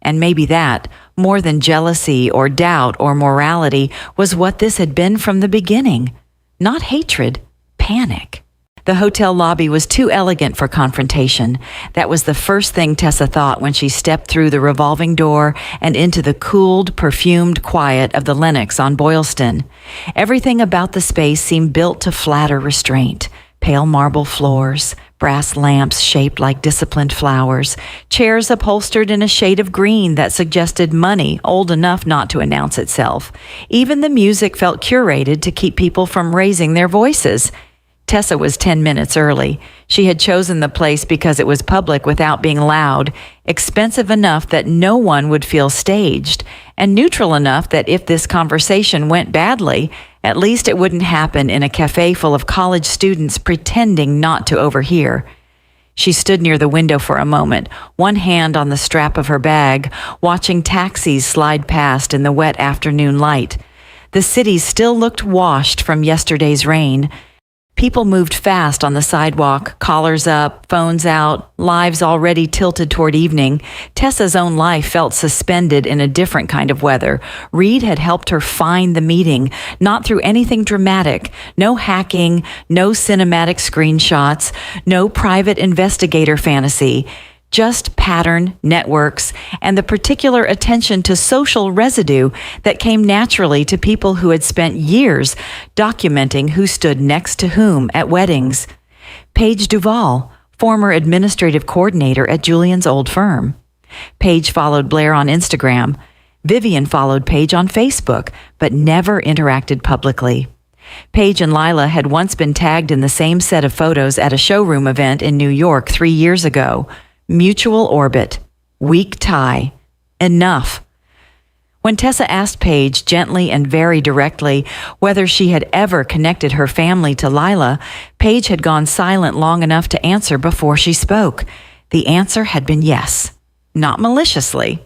And maybe that, more than jealousy or doubt or morality, was what this had been from the beginning. Not hatred, panic. The hotel lobby was too elegant for confrontation. That was the first thing Tessa thought when she stepped through the revolving door and into the cooled, perfumed quiet of the Lenox on Boylston. Everything about the space seemed built to flatter restraint. Pale marble floors, brass lamps shaped like disciplined flowers, chairs upholstered in a shade of green that suggested money old enough not to announce itself. Even the music felt curated to keep people from raising their voices. Tessa was 10 minutes early. She had chosen the place because it was public without being loud, expensive enough that no one would feel staged, and neutral enough that if this conversation went badly, at least it wouldn't happen in a cafe full of college students pretending not to overhear. She stood near the window for a moment, one hand on the strap of her bag, watching taxis slide past in the wet afternoon light. The city still looked washed from yesterday's rain. People moved fast on the sidewalk, collars up, phones out, lives already tilted toward evening. Tessa's own life felt suspended in a different kind of weather. Reed had helped her find the meeting, not through anything dramatic. No hacking, no cinematic screenshots, no private investigator fantasy. Just pattern, networks, and the particular attention to social residue that came naturally to people who had spent years documenting who stood next to whom at weddings. Paige Duvall, former administrative coordinator at Julian's old firm. Paige followed Blair on Instagram. Vivian followed Paige on Facebook, but never interacted publicly. Paige and Lila had once been tagged in the same set of photos at a showroom event in New York 3 years ago. Mutual orbit. Weak tie. Enough. When Tessa asked Paige gently and very directly whether she had ever connected her family to Lila, Paige had gone silent long enough to answer before she spoke. The answer had been yes. Not maliciously.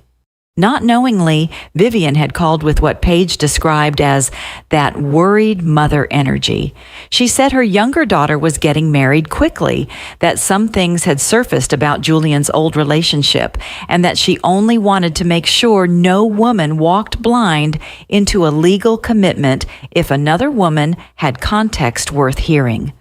Not knowingly, Vivian had called with what Paige described as that worried mother energy. She said her younger daughter was getting married quickly, that some things had surfaced about Julian's old relationship, and that she only wanted to make sure no woman walked blind into a legal commitment if another woman had context worth hearing.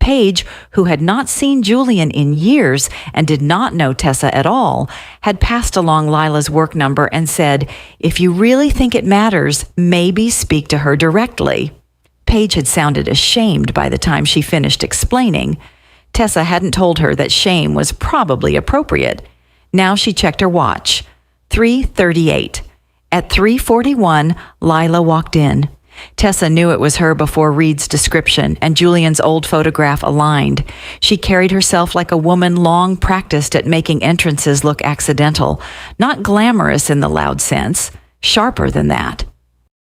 Paige, who had not seen Julian in years and did not know Tessa at all, had passed along Lila's work number and said, if you really think it matters, maybe speak to her directly. Paige had sounded ashamed by the time she finished explaining. Tessa hadn't told her that shame was probably appropriate. Now she checked her watch. 3:38. At 3:41, Lila walked in. Tessa knew it was her before Reed's description, and Julian's old photograph aligned. She carried herself like a woman long practiced at making entrances look accidental, not glamorous in the loud sense, sharper than that.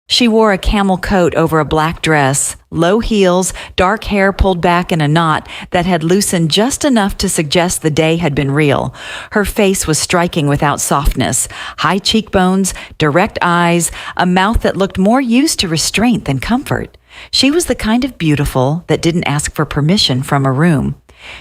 She wore a camel coat over a black dress, low heels, dark hair pulled back in a knot that had loosened just enough to suggest the day had been real. Her face was striking without softness, high cheekbones, direct eyes, a mouth that looked more used to restraint than comfort. She was the kind of beautiful that didn't ask for permission from a room.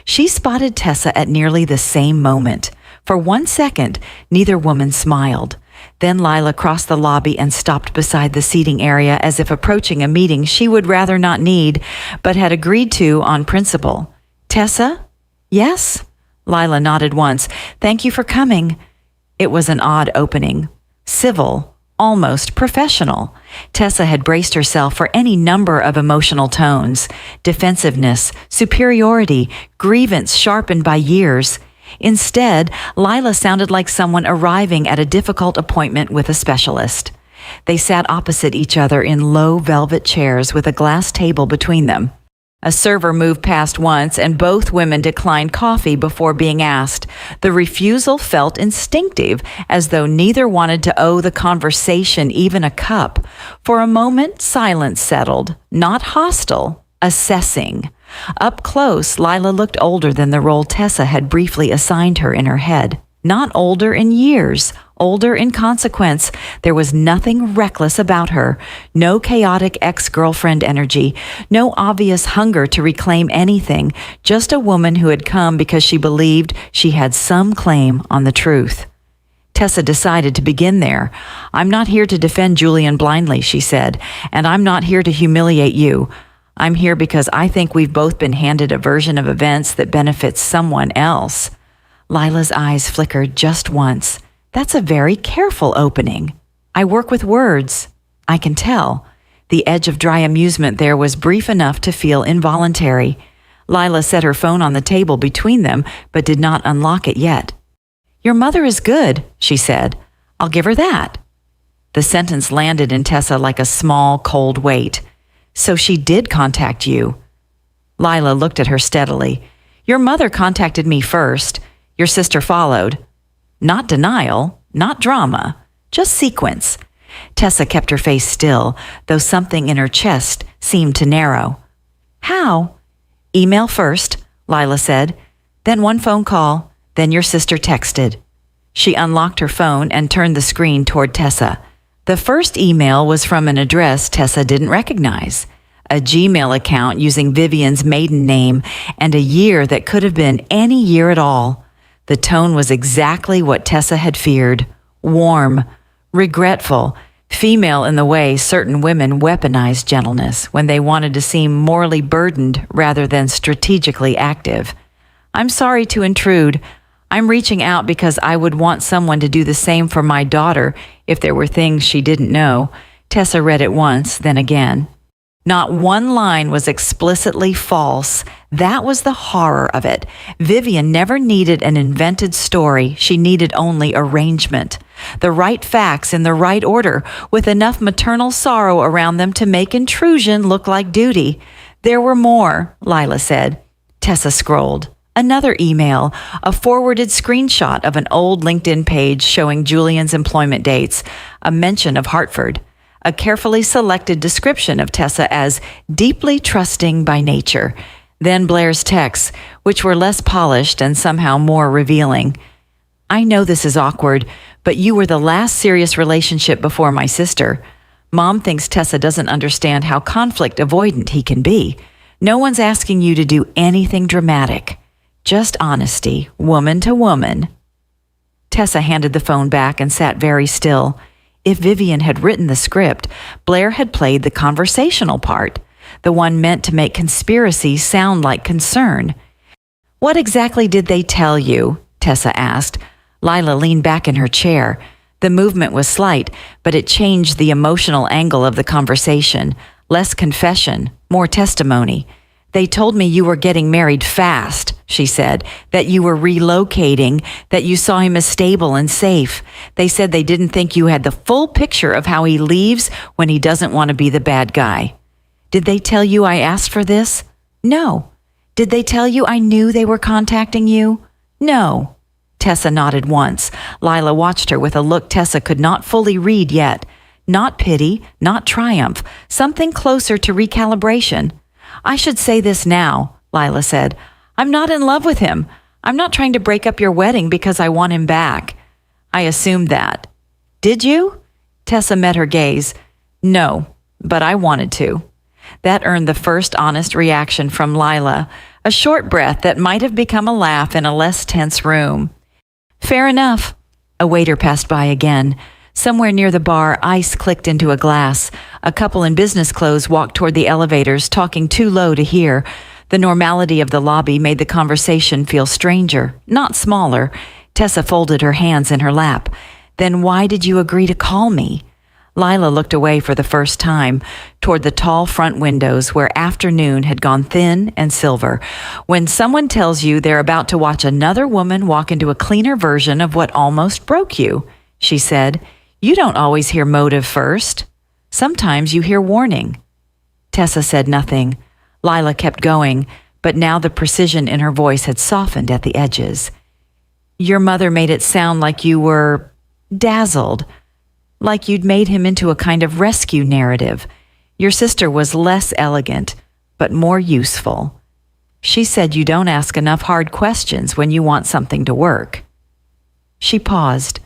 She spotted Tessa at nearly the same moment. For 1 second, neither woman smiled. Then Lila crossed the lobby and stopped beside the seating area as if approaching a meeting she would rather not need, but had agreed to on principle. "Tessa? Yes?" Lila nodded once. "Thank you for coming." It was an odd opening. Civil, almost professional. Tessa had braced herself for any number of emotional tones: defensiveness, superiority, grievance sharpened by years. Instead, Lila sounded like someone arriving at a difficult appointment with a specialist. They sat opposite each other in low velvet chairs with a glass table between them. A server moved past once, and both women declined coffee before being asked. The refusal felt instinctive, as though neither wanted to owe the conversation even a cup. For a moment, silence settled, not hostile, assessing. Up close, Lila looked older than the role Tessa had briefly assigned her in her head. Not older in years, older in consequence. There was nothing reckless about her, no chaotic ex-girlfriend energy, no obvious hunger to reclaim anything, just a woman who had come because she believed she had some claim on the truth. Tessa decided to begin there. "I'm not here to defend Julian blindly," she said, "and I'm not here to humiliate you. I'm here because I think we've both been handed a version of events that benefits someone else." Lila's eyes flickered just once. "That's a very careful opening." "I work with words." "I can tell." The edge of dry amusement there was brief enough to feel involuntary. Lila set her phone on the table between them, but did not unlock it yet. "Your mother is good," she said. "I'll give her that." The sentence landed in Tessa like a small, cold weight. "So she did contact you?" Lila looked at her steadily. "Your mother contacted me first. Your sister followed." Not denial, not drama, just sequence. Tessa kept her face still, though something in her chest seemed to narrow. "How?" "Email first," Lila said. "Then one phone call. Then your sister texted." She unlocked her phone and turned the screen toward Tessa. The first email was from an address Tessa didn't recognize. A Gmail account using Vivian's maiden name, and a year that could have been any year at all. The tone was exactly what Tessa had feared. Warm, regretful, female in the way certain women weaponized gentleness when they wanted to seem morally burdened rather than strategically active. "I'm sorry to intrude. I'm reaching out because I would want someone to do the same for my daughter if there were things she didn't know." Tessa read it once, then again. Not one line was explicitly false. That was the horror of it. Vivian never needed an invented story. She needed only arrangement. The right facts in the right order, with enough maternal sorrow around them to make intrusion look like duty. "There were more," Lila said. Tessa scrolled. Another email, a forwarded screenshot of an old LinkedIn page showing Julian's employment dates, a mention of Hartford. A carefully selected description of Tessa as deeply trusting by nature. Then Blair's texts, which were less polished and somehow more revealing. "I know this is awkward, but you were the last serious relationship before my sister. Mom thinks Tessa doesn't understand how conflict avoidant he can be. No one's asking you to do anything dramatic. Just honesty, woman to woman." Tessa handed the phone back and sat very still. If Vivian had written the script, Blair had played the conversational part, the one meant to make conspiracy sound like concern. "What exactly did they tell you?" Tessa asked. Lila leaned back in her chair. The movement was slight, but it changed the emotional angle of the conversation. Less confession, more testimony. "They told me you were getting married fast," she said, "that you were relocating, that you saw him as stable and safe. They said they didn't think you had the full picture of how he leaves when he doesn't want to be the bad guy." "Did they tell you I asked for this?" "No." "Did they tell you I knew they were contacting you?" "No." Tessa nodded once. Lila watched her with a look Tessa could not fully read yet. Not pity, not triumph, something closer to recalibration. "I should say this now," Lila said. "I'm not in love with him. I'm not trying to break up your wedding because I want him back." "I assumed that." "Did you?" Tessa met her gaze. "No, but I wanted to." That earned the first honest reaction from Lila, A short breath that might have become a laugh in a less tense room. Fair enough. A waiter passed by again. Somewhere near the bar, ice clicked into a glass. A couple in business clothes walked toward the elevators, talking too low to hear. The normality of the lobby made the conversation feel stranger, not smaller. Tessa folded her hands in her lap. Then why did you agree to call me? Lila looked away for the first time, toward the tall front windows where afternoon had gone thin and silver. When someone tells you they're about to watch another woman walk into a cleaner version of what almost broke you, she said, you don't always hear motive first. Sometimes you hear warning. Tessa said nothing. Lila kept going, but now the precision in her voice had softened at the edges. Your mother made it sound like you were dazzled, like you'd made him into a kind of rescue narrative. Your sister was less elegant, but more useful. She said you don't ask enough hard questions when you want something to work. She paused.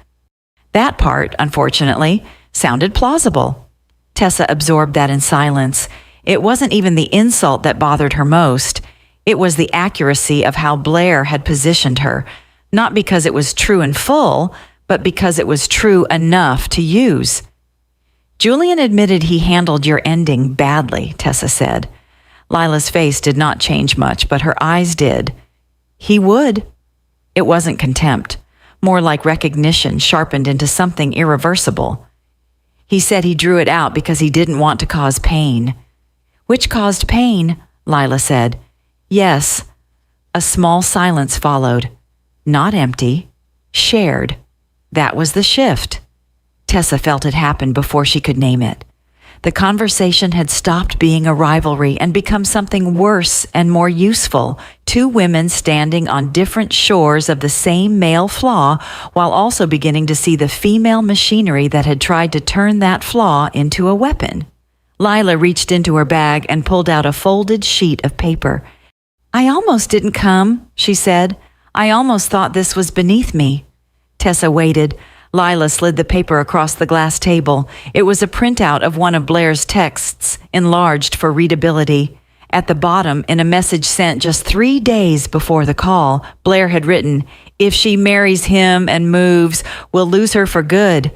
That part, unfortunately, sounded plausible. Tessa absorbed that in silence. It wasn't even the insult that bothered her most. It was the accuracy of how Blair had positioned her, not because it was true in full, but because it was true enough to use. Julian admitted he handled your ending badly, Tessa said. Lila's face did not change much, but her eyes did. He would. It wasn't contempt, more like recognition sharpened into something irreversible. He said he drew it out because he didn't want to cause pain. Which caused pain, Lila said. Yes. A small silence followed. Not empty. Shared. That was the shift. Tessa felt it happen before she could name it. The conversation had stopped being a rivalry and become something worse and more useful. Two women standing on different shores of the same male flaw, while also beginning to see the female machinery that had tried to turn that flaw into a weapon. Lila reached into her bag and pulled out a folded sheet of paper. I almost didn't come, she said. I almost thought this was beneath me. Tessa waited. Lila slid the paper across the glass table. It was a printout of one of Blair's texts, enlarged for readability. At the bottom, in a message sent just 3 days before the call, Blair had written, "If she marries him and moves, we'll lose her for good."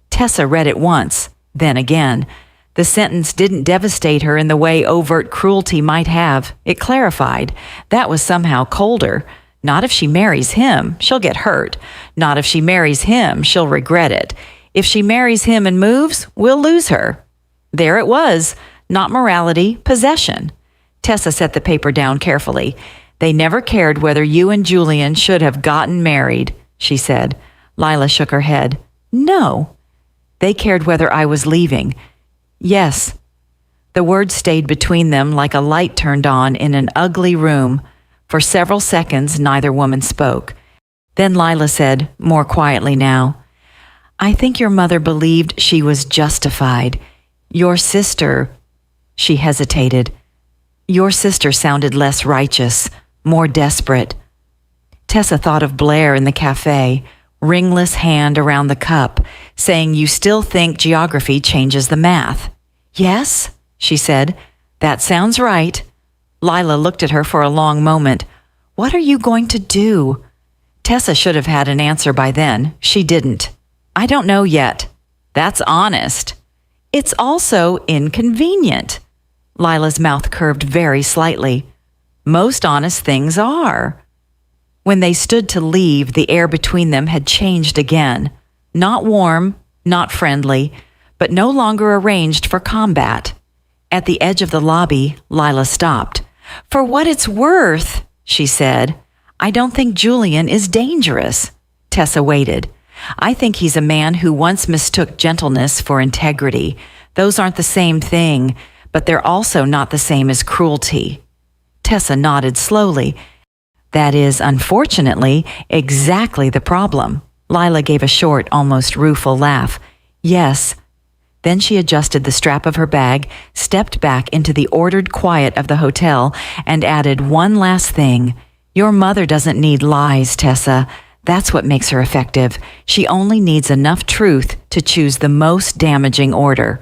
Tessa read it once, then again. The sentence didn't devastate her in the way overt cruelty might have. It clarified. That was somehow colder. Not if she marries him, she'll get hurt. Not if she marries him, she'll regret it. If she marries him and moves, we'll lose her. There it was. Not morality, possession. Tessa set the paper down carefully. They never cared whether you and Julian should have gotten married, she said. Lila shook her head. No. They cared whether I was leaving. Yes. The words stayed between them like a light turned on in an ugly room. For several seconds, neither woman spoke. Then Lila said, more quietly now, I think your mother believed she was justified. Your sister, she hesitated. Your sister sounded less righteous, more desperate. Tessa thought of Blair in the cafe, ringless hand around the cup, saying you still think geography changes the math. Yes, she said, that sounds right. Lila looked at her for a long moment. What are you going to do? Tessa should have had an answer by then. She didn't. I don't know yet. That's honest. It's also inconvenient. Lila's mouth curved very slightly. Most honest things are. When they stood to leave, the air between them had changed again. Not warm, not friendly, but no longer arranged for combat. At the edge of the lobby, Lila stopped. For what it's worth, she said, I don't think Julian is dangerous. Tessa waited. I think he's a man who once mistook gentleness for integrity. Those aren't the same thing, but they're also not the same as cruelty. Tessa nodded slowly. That is, unfortunately, exactly the problem. Lila gave a short, almost rueful laugh. Yes. Then she adjusted the strap of her bag, stepped back into the ordered quiet of the hotel, and added one last thing. Your mother doesn't need lies, Tessa. That's what makes her effective. She only needs enough truth to choose the most damaging order.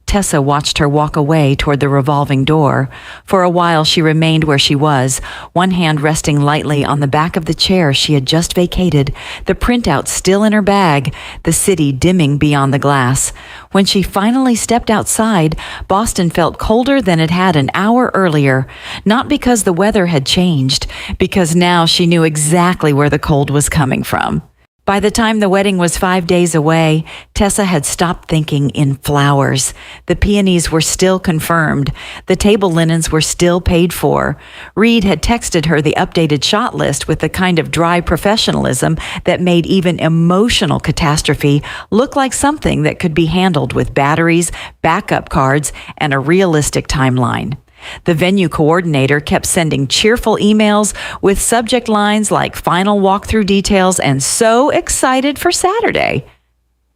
Tessa watched her walk away toward the revolving door. For a while she remained where she was, one hand resting lightly on the back of the chair she had just vacated, the printout still in her bag, the city dimming beyond the glass. When she finally stepped outside, Boston felt colder than it had an hour earlier, not because the weather had changed, because now she knew exactly where the cold was coming from. By the time the wedding was 5 days away, Tessa had stopped thinking in flowers. The peonies were still confirmed. The table linens were still paid for. Reed had texted her the updated shot list with the kind of dry professionalism that made even emotional catastrophe look like something that could be handled with batteries, backup cards, and a realistic timeline. The venue coordinator kept sending cheerful emails with subject lines like final walkthrough details and so excited for Saturday.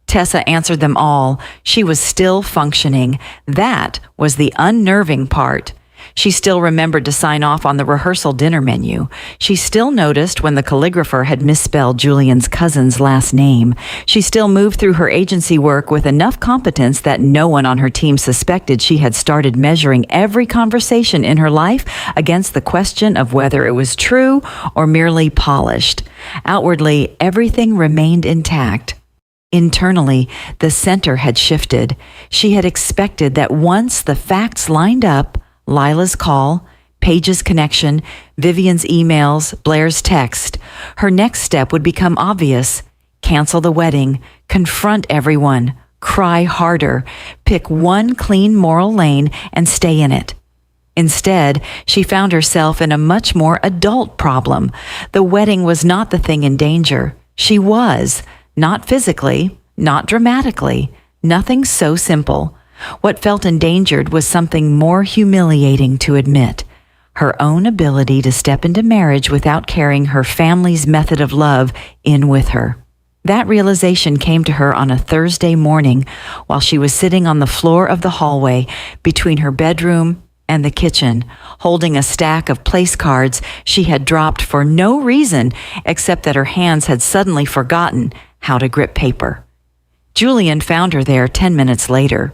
Tessa answered them all. She was still functioning. That was the unnerving part. She still remembered to sign off on the rehearsal dinner menu. She still noticed when the calligrapher had misspelled Julian's cousin's last name. She still moved through her agency work with enough competence that no one on her team suspected she had started measuring every conversation in her life against the question of whether it was true or merely polished. Outwardly, everything remained intact. Internally, the center had shifted. She had expected that once the facts lined up, Lila's call, Paige's connection, Vivian's emails, Blair's text, her next step would become obvious. Cancel the wedding, confront everyone, cry harder, pick one clean moral lane and stay in it. Instead, she found herself in a much more adult problem. The wedding was not the thing in danger. She was, not physically, not dramatically, nothing so simple. What felt endangered was something more humiliating to admit: her own ability to step into marriage without carrying her family's method of love in with her. That realization came to her on a Thursday morning while she was sitting on the floor of the hallway between her bedroom and the kitchen, holding a stack of place cards she had dropped for no reason except that her hands had suddenly forgotten how to grip paper. Julian found her there 10 minutes later.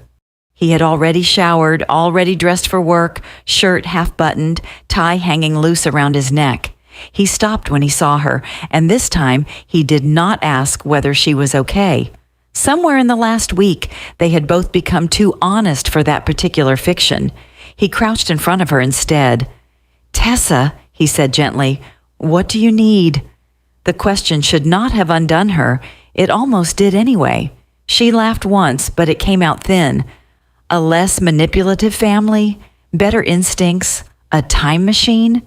He had already showered, already dressed for work, shirt half-buttoned, tie hanging loose around his neck. He stopped when he saw her, and this time he did not ask whether she was okay. Somewhere in the last week, they had both become too honest for that particular fiction. He crouched in front of her instead. "Tessa," he said gently, "what do you need?" The question should not have undone her. It almost did anyway. She laughed once, but it came out thin. A less manipulative family, better instincts, a time machine?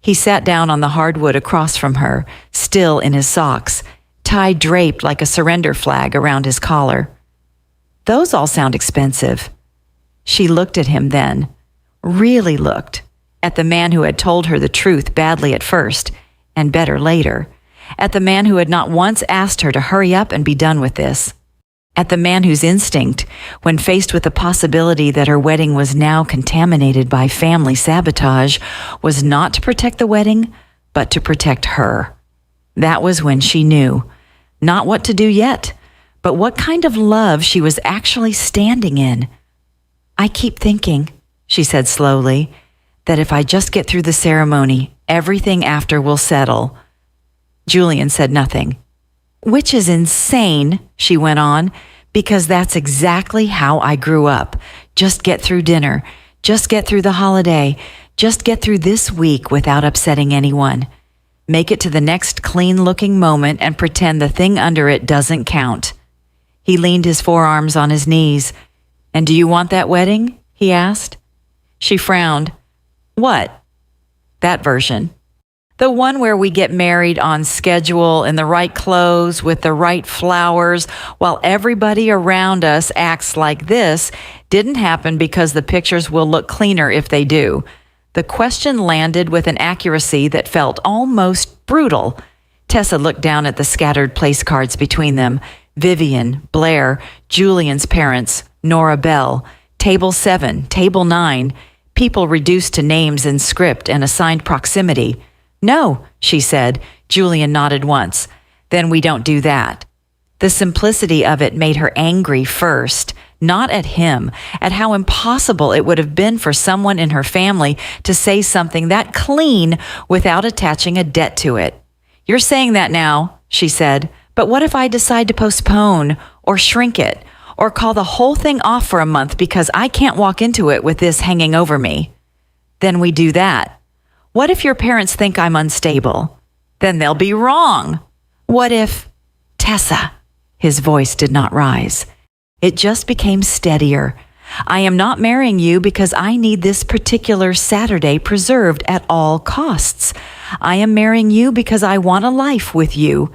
He sat down on the hardwood across from her, still in his socks, tie draped like a surrender flag around his collar. "Those all sound expensive." She looked at him then, really looked, at the man who had told her the truth badly at first, and better later, at the man who had not once asked her to hurry up and be done with this. At the man whose instinct, when faced with the possibility that her wedding was now contaminated by family sabotage, was not to protect the wedding, but to protect her. That was when she knew, not what to do yet, but what kind of love she was actually standing in. "I keep thinking," she said slowly, "that if I just get through the ceremony, everything after will settle." Julian said nothing. "Which is insane," she went on, "because that's exactly how I grew up. Just get through dinner. Just get through the holiday. Just get through this week without upsetting anyone. Make it to the next clean-looking moment and pretend the thing under it doesn't count." He leaned his forearms on his knees. "And do you want that wedding?" he asked. She frowned. "What?" "That version. The one where we get married on schedule in the right clothes with the right flowers while everybody around us acts like this didn't happen because the pictures will look cleaner if they do." The question landed with an accuracy that felt almost brutal. Tessa looked down at the scattered place cards between them. Vivian, Blair, Julian's parents, Nora Bell, Table 7, Table 9, people reduced to names in script and assigned proximity. "No," she said. Julian nodded once. "Then we don't do that." The simplicity of it made her angry first, not at him, at how impossible it would have been for someone in her family to say something that clean without attaching a debt to it. "You're saying that now," she said, "but what if I decide to postpone or shrink it or call the whole thing off for a month because I can't walk into it with this hanging over me?" "Then we do that." "What if your parents think I'm unstable?" "Then they'll be wrong." "What if—" "Tessa," his voice did not rise. It just became steadier. "I am not marrying you because I need this particular Saturday preserved at all costs. I am marrying you because I want a life with you.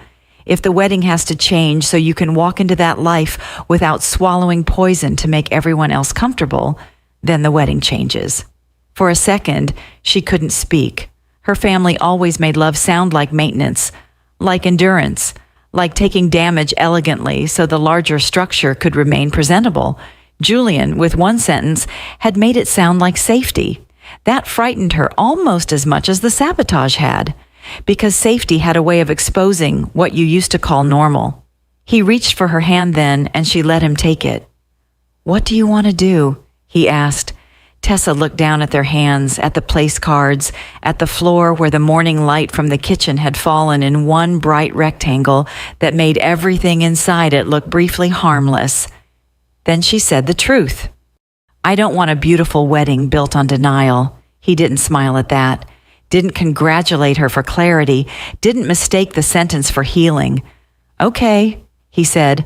If the wedding has to change so you can walk into that life without swallowing poison to make everyone else comfortable, then the wedding changes." For a second, she couldn't speak. Her family always made love sound like maintenance, like endurance, like taking damage elegantly so the larger structure could remain presentable. Julian, with one sentence, had made it sound like safety. That frightened her almost as much as the sabotage had, because safety had a way of exposing what you used to call normal. He reached for her hand then, and she let him take it. "What do you want to do?" he asked. Tessa looked down at their hands, at the place cards, at the floor where the morning light from the kitchen had fallen in one bright rectangle that made everything inside it look briefly harmless. Then she said the truth. "I don't want a beautiful wedding built on denial." He didn't smile at that, didn't congratulate her for clarity, didn't mistake the sentence for healing. "Okay," he said,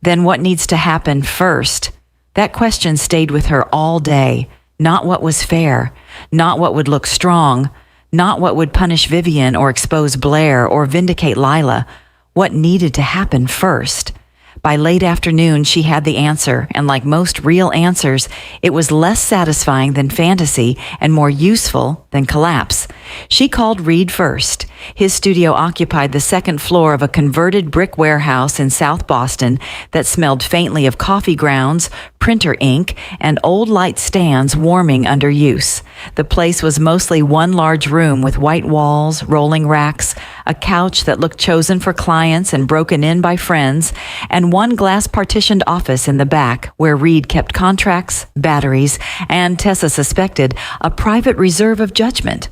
"then what needs to happen first?" That question stayed with her all day. Not what was fair, not what would look strong, not what would punish Vivian or expose Blair or vindicate Lila. What needed to happen first? By late afternoon, she had the answer, and like most real answers, it was less satisfying than fantasy and more useful than collapse. She called Reed first. His studio occupied the second floor of a converted brick warehouse in South Boston that smelled faintly of coffee grounds, printer ink, and old light stands warming under use. The place was mostly one large room with white walls, rolling racks, a couch that looked chosen for clients and broken in by friends, and one glass-partitioned office in the back where Reed kept contracts, batteries, and, Tessa suspected, a private reserve of judgment.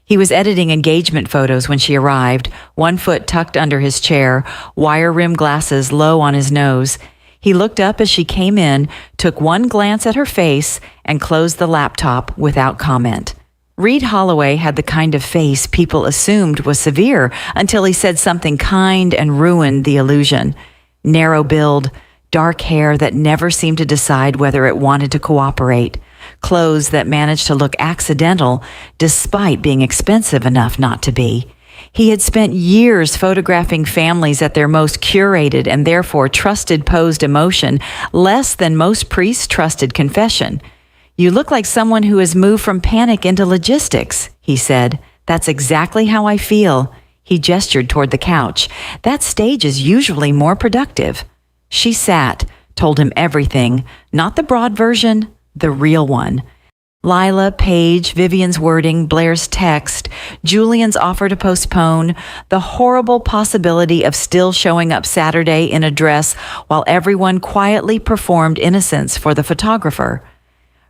He was editing engagement photos when she arrived, one foot tucked under his chair, wire-rimmed glasses low on his nose. He looked up as she came in, took one glance at her face, and closed the laptop without comment. Reed Holloway had the kind of face people assumed was severe until he said something kind and ruined the illusion. Narrow build, dark hair that never seemed to decide whether it wanted to cooperate, clothes that managed to look accidental despite being expensive enough not to be. He had spent years photographing families at their most curated and therefore trusted posed emotion, less than most priests trusted confession. "You look like someone who has moved from panic into logistics," he said. "That's exactly how I feel." He gestured toward the couch. "That stage is usually more productive." She sat, told him everything, not the broad version, the real one. Lila, Paige, Vivian's wording, Blair's text, Julian's offer to postpone, the horrible possibility of still showing up Saturday in a dress while everyone quietly performed innocence for the photographer.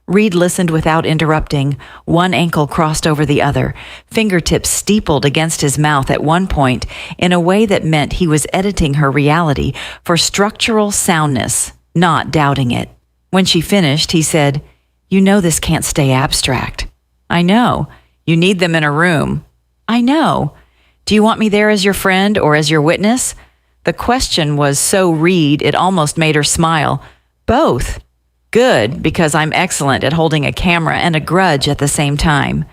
Reed listened without interrupting, one ankle crossed over the other, fingertips steepled against his mouth at one point in a way that meant he was editing her reality for structural soundness, not doubting it. When she finished, he said, "You know this can't stay abstract." "I know. You need them in a room." "I know. Do you want me there as your friend or as your witness?" The question was so Reed it almost made her smile. "Both." "Good, because I'm excellent at holding a camera and a grudge at the same time."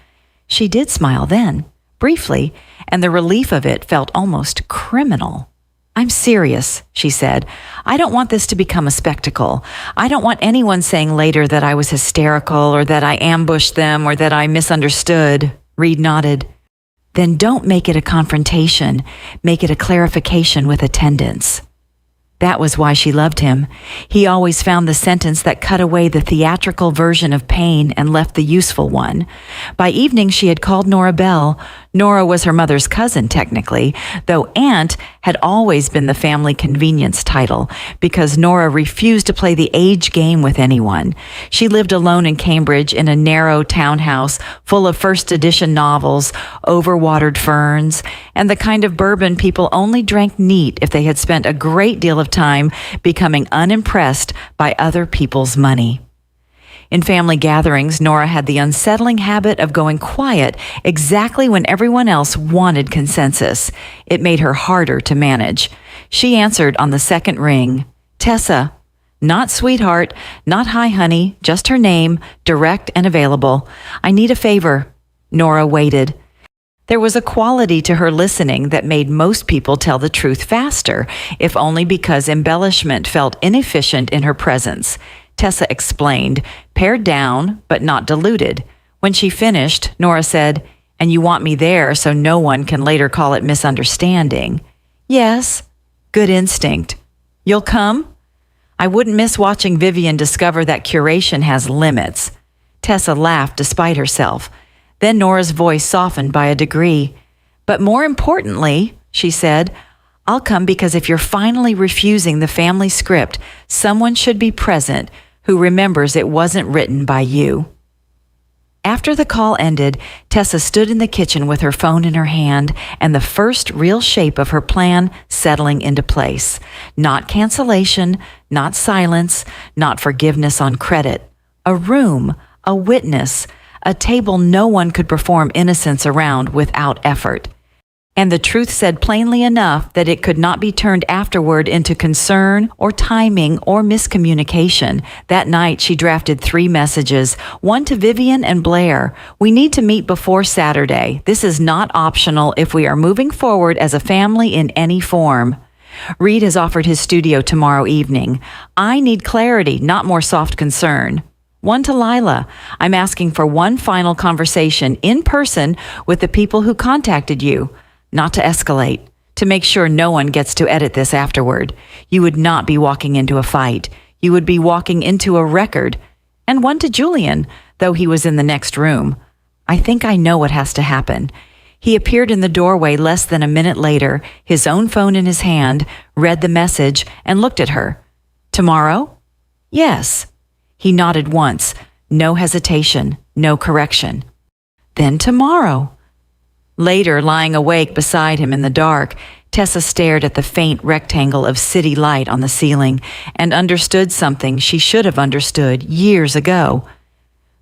She did smile then, briefly, and the relief of it felt almost criminal. "I'm serious," she said. "I don't want this to become a spectacle. I don't want anyone saying later that I was hysterical or that I ambushed them or that I misunderstood." Reed nodded. "Then don't make it a confrontation. Make it a clarification with attendance." That was why she loved him. He always found the sentence that cut away the theatrical version of pain and left the useful one. By evening, she had called Nora Bell. Nora was her mother's cousin, technically, though aunt had always been the family convenience title because Nora refused to play the age game with anyone. She lived alone in Cambridge in a narrow townhouse full of first edition novels, overwatered ferns, and the kind of bourbon people only drank neat if they had spent a great deal of time becoming unimpressed by other people's money. In family gatherings, Nora had the unsettling habit of going quiet exactly when everyone else wanted consensus. It made her harder to manage. She answered on the second ring, "Tessa." Not sweetheart, not hi honey, just her name, direct and available. "I need a favor." Nora waited. There was a quality to her listening that made most people tell the truth faster, if only because embellishment felt inefficient in her presence. Tessa explained, pared down, but not diluted. When she finished, Nora said, "And you want me there so no one can later call it misunderstanding?" "Yes." "Good instinct." "You'll come?" "I wouldn't miss watching Vivian discover that curation has limits." Tessa laughed despite herself. Then Nora's voice softened by a degree. "But more importantly," she said, "I'll come because if you're finally refusing the family script, someone should be present who remembers it wasn't written by you." After the call ended, Tessa stood in the kitchen with her phone in her hand and the first real shape of her plan settling into place. Not cancellation, not silence, not forgiveness on credit. A room, a witness, a table no one could perform innocence around without effort. And the truth said plainly enough that it could not be turned afterward into concern or timing or miscommunication. That night, she drafted 3 messages, one to Vivian and Blair. "We need to meet before Saturday. This is not optional if we are moving forward as a family in any form. Reed has offered his studio tomorrow evening. I need clarity, not more soft concern." One to Lila. "I'm asking for one final conversation in person with the people who contacted you. Not to escalate, to make sure no one gets to edit this afterward. You would not be walking into a fight. You would be walking into a record." And one to Julian, though he was in the next room. "I think I know what has to happen." He appeared in the doorway less than a minute later, his own phone in his hand, read the message, and looked at her. "Tomorrow?" "Yes." He nodded once. No hesitation, no correction. "Then tomorrow." Later, lying awake beside him in the dark, Tessa stared at the faint rectangle of city light on the ceiling and understood something she should have understood years ago.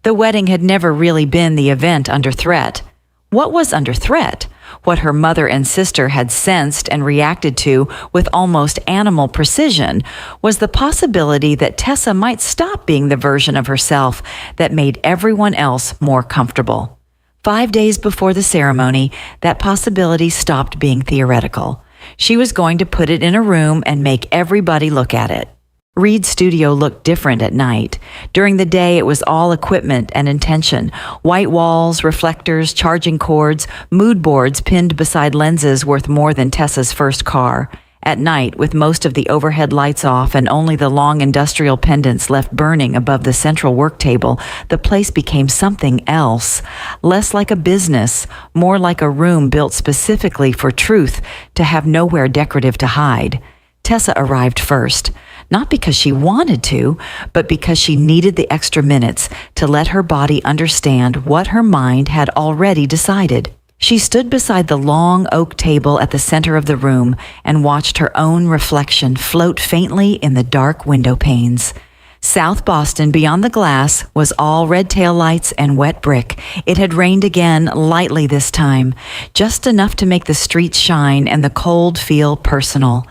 The wedding had never really been the event under threat. What was under threat? What her mother and sister had sensed and reacted to with almost animal precision was the possibility that Tessa might stop being the version of herself that made everyone else more comfortable. 5 days before the ceremony, that possibility stopped being theoretical. She was going to put it in a room and make everybody look at it. Reed's studio looked different at night. During the day, it was all equipment and intention. White walls, reflectors, charging cords, mood boards pinned beside lenses worth more than Tessa's first car. At night, with most of the overhead lights off and only the long industrial pendants left burning above the central work table, the place became something else. Less like a business, more like a room built specifically for truth, to have nowhere decorative to hide. Tessa arrived first. Not because she wanted to, but because she needed the extra minutes to let her body understand what her mind had already decided. She stood beside the long oak table at the center of the room and watched her own reflection float faintly in the dark window panes. South Boston, beyond the glass, was all red tail lights and wet brick. It had rained again, lightly this time, just enough to make the streets shine and the cold feel personal.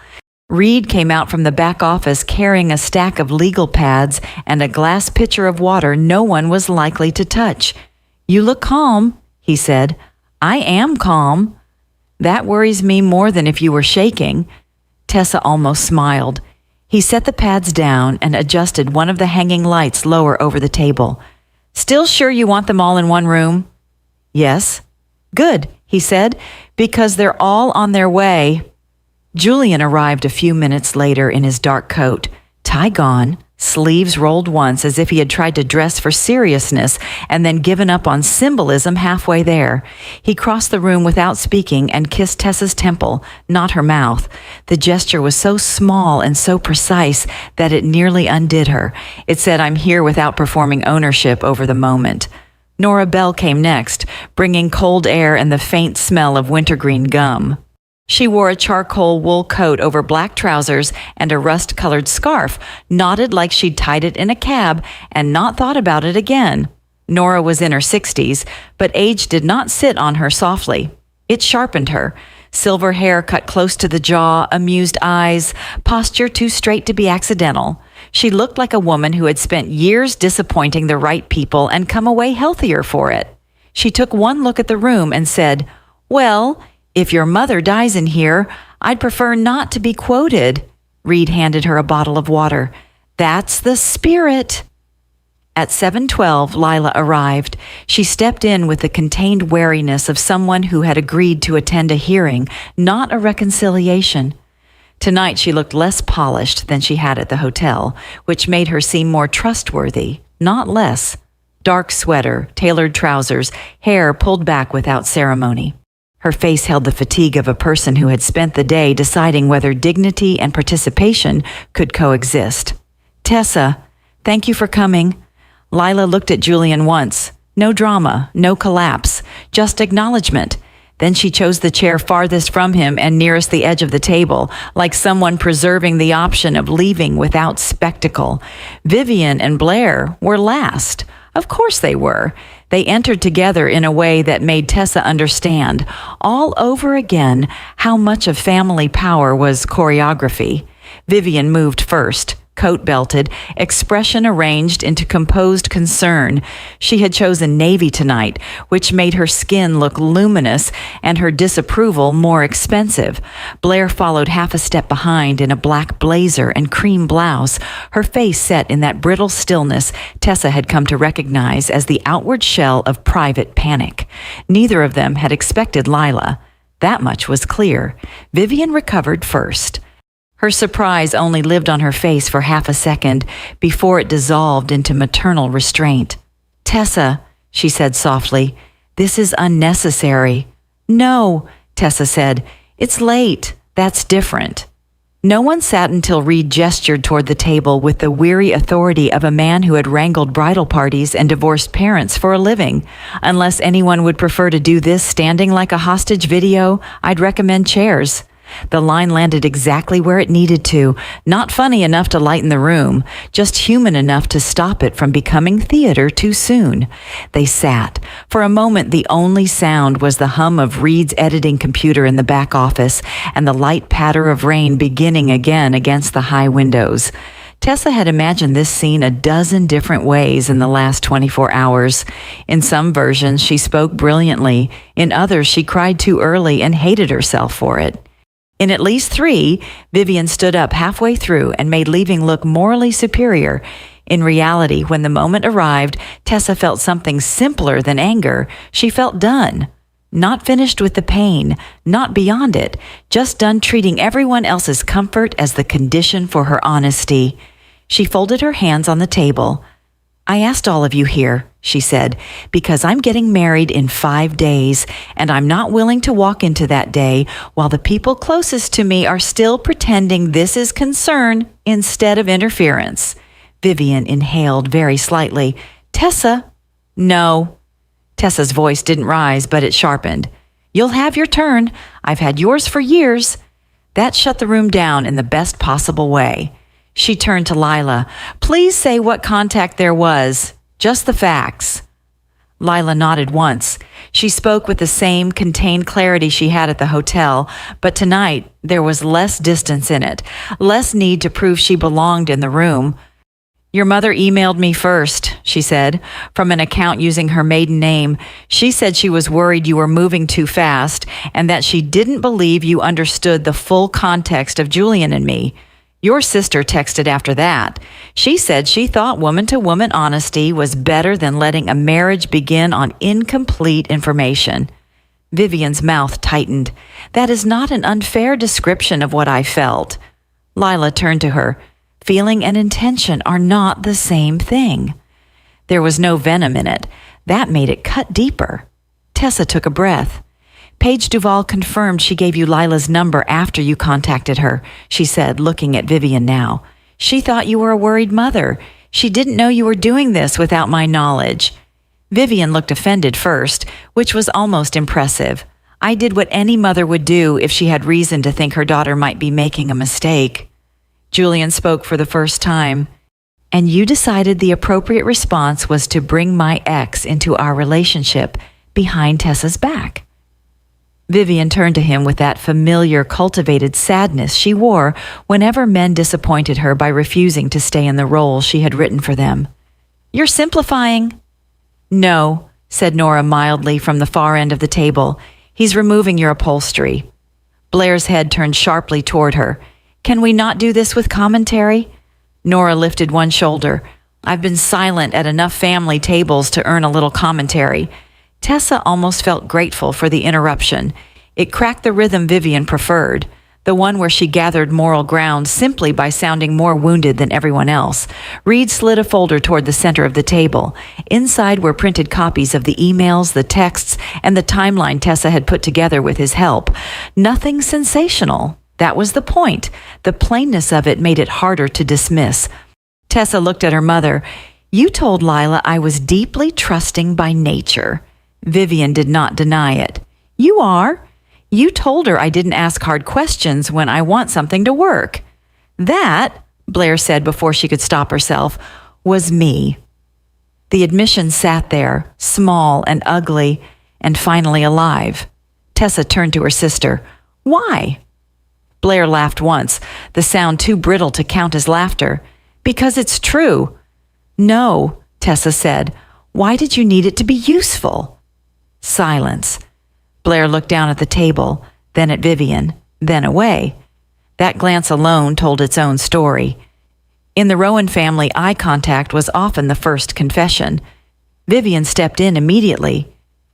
Reed came out from the back office carrying a stack of legal pads and a glass pitcher of water no one was likely to touch. "You look calm," he said. "I am calm." "That worries me more than if you were shaking." Tessa almost smiled. He set the pads down and adjusted one of the hanging lights lower over the table. "Still sure you want them all in one room?" "Yes." "Good," he said, "because they're all on their way." Julian arrived a few minutes later in his dark coat, tie gone, sleeves rolled once as if he had tried to dress for seriousness and then given up on symbolism halfway there. He crossed the room without speaking and kissed Tessa's temple, not her mouth. The gesture was so small and so precise that it nearly undid her. It said, "I'm here," without performing ownership over the moment. Nora Bell came next, bringing cold air and the faint smell of wintergreen gum. She wore a charcoal wool coat over black trousers and a rust-colored scarf, knotted like she'd tied it in a cab and not thought about it again. Nora was in her 60s, but age did not sit on her softly. It sharpened her. Silver hair cut close to the jaw, amused eyes, posture too straight to be accidental. She looked like a woman who had spent years disappointing the right people and come away healthier for it. She took one look at the room and said, "Well, if your mother dies in here, I'd prefer not to be quoted." Reed handed her a bottle of water. "That's the spirit." At 7:12, Lila arrived. She stepped in with the contained wariness of someone who had agreed to attend a hearing, not a reconciliation. Tonight she looked less polished than she had at the hotel, which made her seem more trustworthy, not less. Dark sweater, tailored trousers, hair pulled back without ceremony. Her face held the fatigue of a person who had spent the day deciding whether dignity and participation could coexist. "Tessa, thank you for coming." Lila looked at Julian once. No drama, no collapse, just acknowledgement. Then she chose the chair farthest from him and nearest the edge of the table, like someone preserving the option of leaving without spectacle. Vivian and Blair were last. Of course they were. They entered together in a way that made Tessa understand, all over again, how much of family power was choreography. Vivian moved first, coat belted, expression arranged into composed concern. She had chosen navy tonight, which made her skin look luminous and her disapproval more expensive. Blair followed half a step behind in a black blazer and cream blouse, her face set in that brittle stillness Tessa had come to recognize as the outward shell of private panic. Neither of them had expected Lila. That much was clear. Vivian recovered first. Her surprise only lived on her face for half a second before it dissolved into maternal restraint. "Tessa," she said softly, "this is unnecessary." "No," Tessa said, "it's late. That's different." No one sat until Reed gestured toward the table with the weary authority of a man who had wrangled bridal parties and divorced parents for a living. "Unless anyone would prefer to do this standing like a hostage video, I'd recommend chairs." The line landed exactly where it needed to, not funny enough to lighten the room, just human enough to stop it from becoming theater too soon. They sat. For a moment, the only sound was the hum of Reed's editing computer in the back office and the light patter of rain beginning again against the high windows. Tessa had imagined this scene a dozen different ways in the last 24 hours. In some versions, she spoke brilliantly. In others, she cried too early and hated herself for it. In at least 3, Vivian stood up halfway through and made leaving look morally superior. In reality, when the moment arrived, Tessa felt something simpler than anger. She felt done. Not finished with the pain, not beyond it, just done treating everyone else's comfort as the condition for her honesty. She folded her hands on the table. "I asked all of you here," she said, "because I'm getting married in 5 days, and I'm not willing to walk into that day while the people closest to me are still pretending this is concern instead of interference." Vivian inhaled very slightly. "Tessa?" "No." Tessa's voice didn't rise, but it sharpened. "You'll have your turn. I've had yours for years." That shut the room down in the best possible way. She turned to Lila. "Please say what contact there was. Just the facts." Lila nodded once. She spoke with the same contained clarity she had at the hotel, but tonight there was less distance in it, less need to prove she belonged in the room. "Your mother emailed me first," she said, from an account using her maiden name. "She said she was worried you were moving too fast and that she didn't believe you understood the full context of Julian and me. Your sister texted after that. She said she thought woman-to-woman honesty was better than letting a marriage begin on incomplete information." Vivian's mouth tightened. "That is not an unfair description of what I felt." Lila turned to her. Feeling and intention are not the same thing. There was no venom in it. That made it cut deeper. Tessa took a breath. Paige Duval confirmed she gave you Lila's number after you contacted her, she said, looking at Vivian now. She thought you were a worried mother. She didn't know you were doing this without my knowledge. Vivian looked offended first, which was almost impressive. I did what any mother would do if she had reason to think her daughter might be making a mistake. Julian spoke for the first time. And you decided the appropriate response was to bring my ex into our relationship behind Tessa's back. Vivian turned to him with that familiar, cultivated sadness she wore whenever men disappointed her by refusing to stay in the role she had written for them. You're simplifying. No, said Nora mildly from the far end of the table. He's removing your upholstery. Blair's head turned sharply toward her. Can we not do this with commentary? Nora lifted one shoulder. I've been silent at enough family tables to earn a little commentary. Tessa almost felt grateful for the interruption. It cracked the rhythm Vivian preferred, the one where she gathered moral ground simply by sounding more wounded than everyone else. Reed slid a folder toward the center of the table. Inside were printed copies of the emails, the texts, and the timeline Tessa had put together with his help. Nothing sensational. That was the point. The plainness of it made it harder to dismiss. Tessa looked at her mother. You told Lila I was deeply trusting by nature. Vivian did not deny it. You are. You told her I didn't ask hard questions when I want something to work. That, Blair said before she could stop herself, was me. The admission sat there, small and ugly, and finally alive. Tessa turned to her sister. Why? Blair laughed once, the sound too brittle to count as laughter. Because it's true. No, Tessa said. Why did you need it to be useful? Silence. Blair looked down at the table, then at Vivian, then away. That glance alone told its own story. In the Rowan family, eye contact was often the first confession. Vivian stepped in immediately.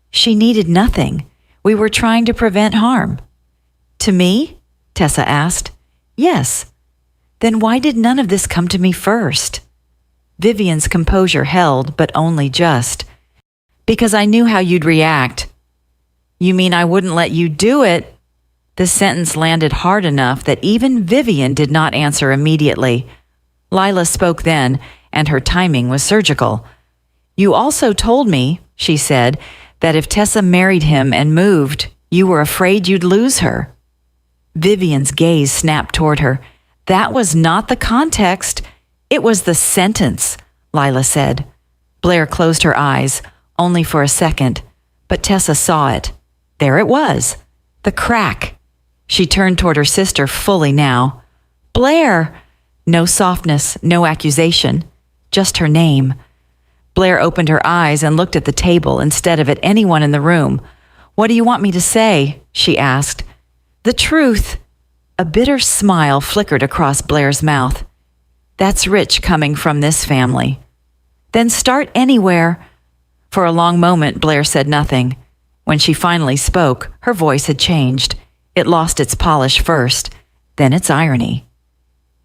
She needed nothing. We were trying to prevent harm. To me? Tessa asked. Yes. Then why did none of this come to me first? Vivian's composure held, but only just. Because I knew how you'd react. You mean I wouldn't let you do it? The sentence landed hard enough that even Vivian did not answer immediately. Lila spoke then, and her timing was surgical. You also told me, she said, that if Tessa married him and moved, you were afraid you'd lose her. Vivian's gaze snapped toward her. That was not the context. It was the sentence, Lila said. Blair closed her eyes, only for a second, but Tessa saw it. There it was, the crack. She turned toward her sister fully now. Blair! No softness, no accusation, just her name. Blair opened her eyes and looked at the table instead of at anyone in the room. What do you want me to say? She asked. The truth. A bitter smile flickered across Blair's mouth. That's rich coming from this family. Then start anywhere. For a long moment, Blair said nothing. When she finally spoke, her voice had changed. It lost its polish first, then its irony.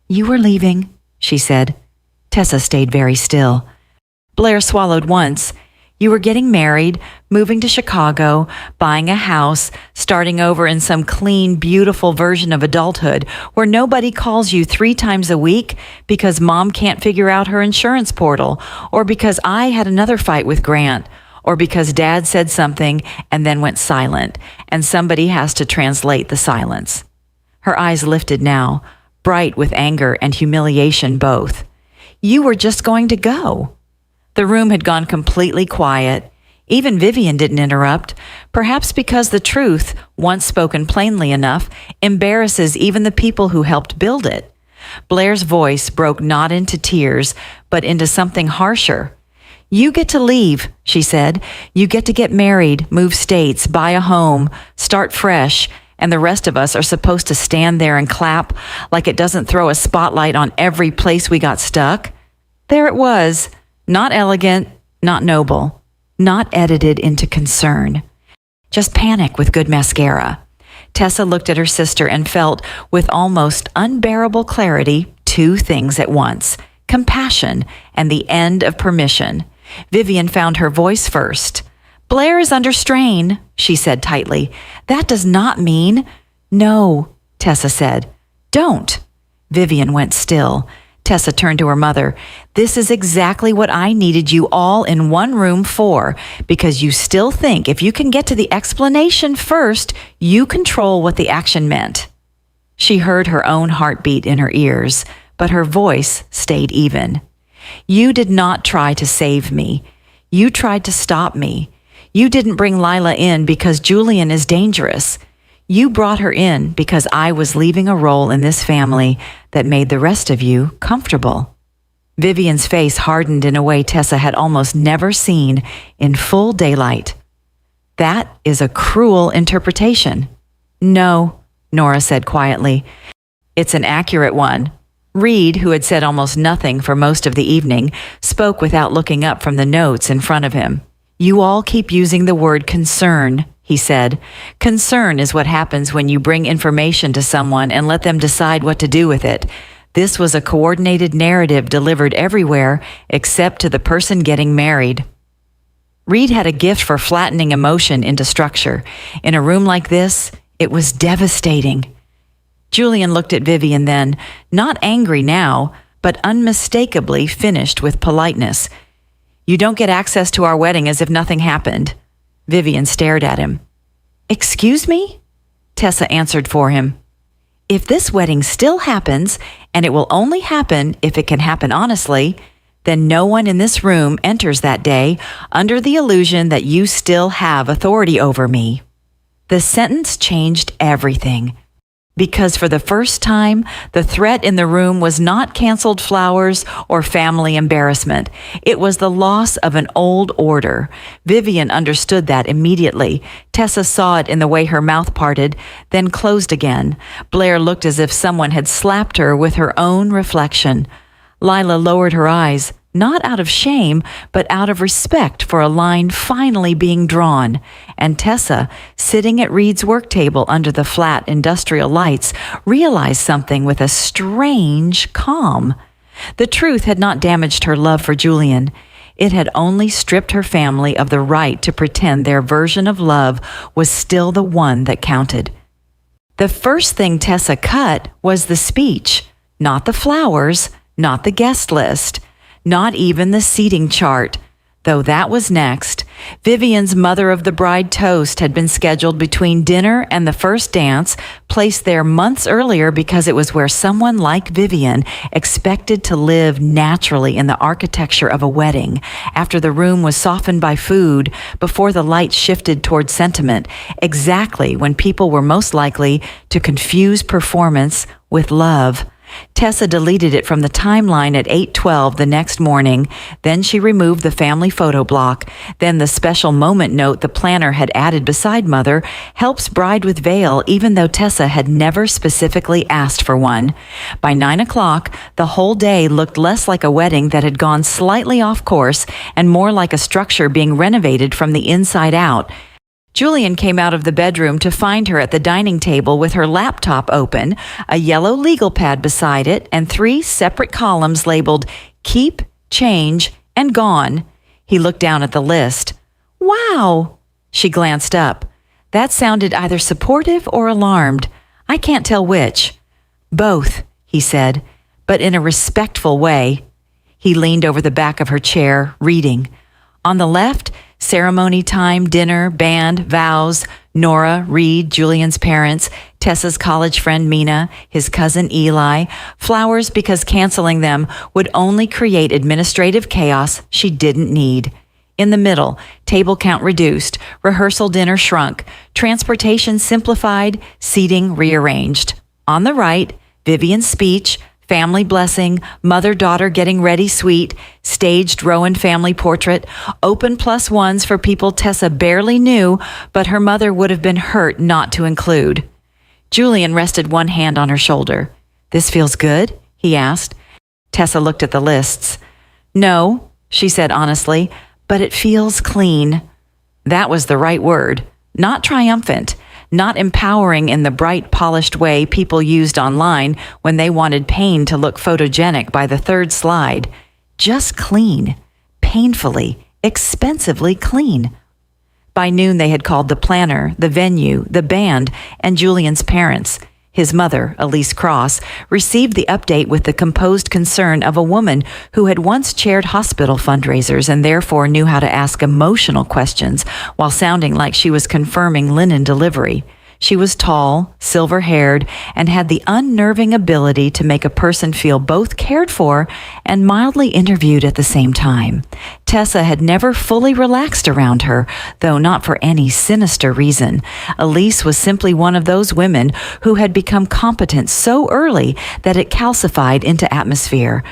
You were leaving, she said. Tessa stayed very still. Blair swallowed once. You were getting married, moving to Chicago, buying a house, starting over in some clean, beautiful version of adulthood where nobody calls you 3 times a week because mom can't figure out her insurance portal, or because I had another fight with Grant, or because dad said something and then went silent, and somebody has to translate the silence. Her eyes lifted now, bright with anger and humiliation both. You were just going to go. The room had gone completely quiet. Even Vivian didn't interrupt, perhaps because the truth, once spoken plainly enough, embarrasses even the people who helped build it. Blair's voice broke not into tears, but into something harsher. You get to leave, she said. You get to get married, move states, buy a home, start fresh, and the rest of us are supposed to stand there and clap like it doesn't throw a spotlight on every place we got stuck. There it was. Not elegant, not noble, not edited into concern. Just panic with good mascara. Tessa looked at her sister and felt, with almost unbearable clarity, two things at once: compassion and the end of permission. Vivian found her voice first. "Blair is under strain," she said tightly. "That does not mean—" "No," Tessa said. "Don't." Vivian went still. Tessa turned to her mother. "This is exactly what I needed you all in one room for, because you still think if you can get to the explanation first, you control what the action meant." She heard her own heartbeat in her ears, but her voice stayed even. "You did not try to save me. You tried to stop me. You didn't bring Lila in because Julian is dangerous. You brought her in because I was leaving a role in this family that made the rest of you comfortable." Vivian's face hardened in a way Tessa had almost never seen in full daylight. "That is a cruel interpretation." "No," Nora said quietly. "It's an accurate one." Reed, who had said almost nothing for most of the evening, spoke without looking up from the notes in front of him. "You all keep using the word concern," he said. "Concern is what happens when you bring information to someone and let them decide what to do with it. This was a coordinated narrative delivered everywhere except to the person getting married." Reed had a gift for flattening emotion into structure. In a room like this, it was devastating. Julian looked at Vivian then, not angry now, but unmistakably finished with politeness. "You don't get access to our wedding as if nothing happened." Vivian stared at him. "Excuse me?" Tessa answered for him. "If this wedding still happens, and it will only happen if it can happen honestly, then no one in this room enters that day under the illusion that you still have authority over me." The sentence changed everything. Because for the first time, the threat in the room was not canceled flowers or family embarrassment. It was the loss of an old order. Vivian understood that immediately. Tessa saw it in the way her mouth parted, then closed again. Blair looked as if someone had slapped her with her own reflection. Lila lowered her eyes, not out of shame, but out of respect for a line finally being drawn. And Tessa, sitting at Reed's work table under the flat industrial lights, realized something with a strange calm. The truth had not damaged her love for Julian. It had only stripped her family of the right to pretend their version of love was still the one that counted. The first thing Tessa cut was the speech, not the flowers, not the guest list. Not even the seating chart, though that was next. Vivian's mother of the bride toast had been scheduled between dinner and the first dance, placed there months earlier because it was where someone like Vivian expected to live naturally in the architecture of a wedding, after the room was softened by food, before the lights shifted toward sentiment, exactly when people were most likely to confuse performance with love. Tessa deleted it from the timeline at 8:12 the next morning. Then she removed the family photo block. Then the special moment note the planner had added beside Mother helps bride with veil, even though Tessa had never specifically asked for one. By 9 o'clock, the whole day looked less like a wedding that had gone slightly off course and more like a structure being renovated from the inside out. Julian came out of the bedroom to find her at the dining table with her laptop open, a yellow legal pad beside it, and 3 separate columns labeled Keep, Change, and Gone. He looked down at the list. "Wow!" She glanced up. That sounded either supportive or alarmed. "I can't tell which." "Both," he said, but in a respectful way. He leaned over the back of her chair, reading. On the left, ceremony time, dinner, band, vows, Nora, Reed, Julian's parents, Tessa's college friend Mina, his cousin Eli, flowers because canceling them would only create administrative chaos she didn't need. In the middle, table count reduced, rehearsal dinner shrunk, transportation simplified, seating rearranged. On the right, Vivian's speech, family blessing, mother-daughter getting ready suite, staged Rowan family portrait, open +1s for people Tessa barely knew, but her mother would have been hurt not to include. Julian rested one hand on her shoulder. "This feels good?" he asked. Tessa looked at the lists. "No," she said honestly, "but it feels clean." That was the right word. Not triumphant, not empowering in the bright, polished way people used online when they wanted pain to look photogenic by the third slide. Just clean, painfully, expensively clean. By noon, they had called the planner, the venue, the band, and Julian's parents. His mother, Elise Cross, received the update with the composed concern of a woman who had once chaired hospital fundraisers and therefore knew how to ask emotional questions while sounding like she was confirming linen delivery. She was tall, silver-haired, and had the unnerving ability to make a person feel both cared for and mildly interviewed at the same time. Tessa had never fully relaxed around her, though not for any sinister reason. Elise was simply one of those women who had become competent so early that it calcified into atmosphere.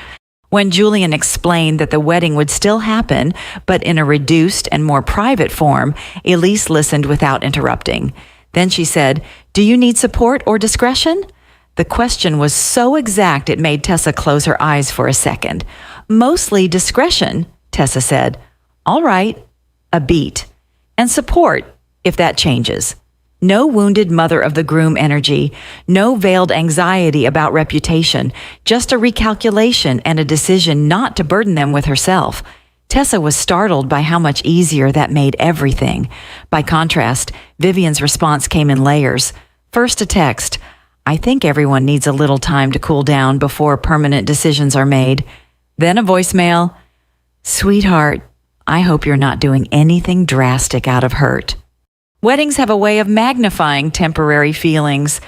When Julian explained that the wedding would still happen, but in a reduced and more private form, Elise listened without interrupting. Then she said, "Do you need support or discretion?" The question was so exact it made Tessa close her eyes for a second. "Mostly discretion," Tessa said. "All right," a beat. "And support, if that changes." No wounded mother of the groom energy, no veiled anxiety about reputation, just a recalculation and a decision not to burden them with herself. Tessa was startled by how much easier that made everything. By contrast, Vivian's response came in layers. First a text, "I think everyone needs a little time to cool down before permanent decisions are made." Then a voicemail, "Sweetheart, I hope you're not doing anything drastic out of hurt." Weddings have a way of magnifying temporary feelings.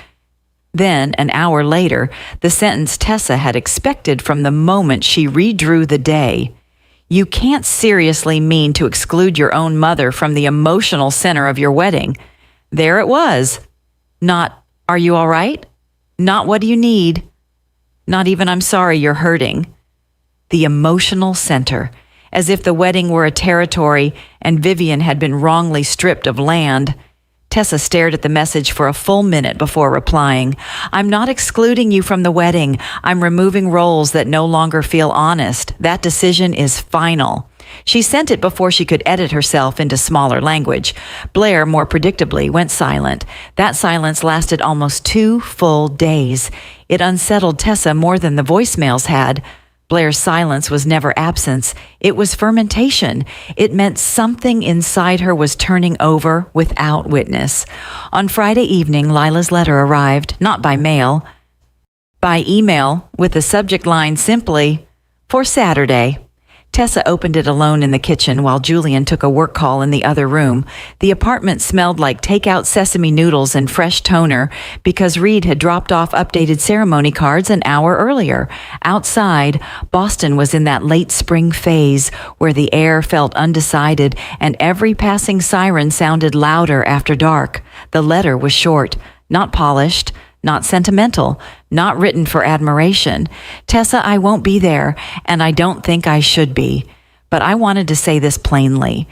Then, an hour later, the sentence Tessa had expected from the moment she redrew the day. You can't seriously mean to exclude your own mother from the emotional center of your wedding. There it was. Not, "Are you all right?" Not, "What do you need?" Not even, "I'm sorry you're hurting." The emotional center, as if the wedding were a territory and Vivian had been wrongly stripped of land. Tessa stared at the message for a full minute before replying. "I'm not excluding you from the wedding. I'm removing roles that no longer feel honest. That decision is final." She sent it before she could edit herself into smaller language. Blair, more predictably, went silent. That silence lasted almost 2 full days. It unsettled Tessa more than the voicemails had. Blair's silence was never absence. It was fermentation. It meant something inside her was turning over without witness. On Friday evening, Lila's letter arrived, not by mail, by email, with the subject line simply, "For Saturday." Tessa opened it alone in the kitchen while Julian took a work call in the other room. The apartment smelled like takeout sesame noodles and fresh toner because Reed had dropped off updated ceremony cards an hour earlier. Outside, Boston was in that late spring phase where the air felt undecided and every passing siren sounded louder after dark. The letter was short, not polished, not sentimental, not written for admiration. "Tessa, I won't be there, and I don't think I should be. But I wanted to say this plainly.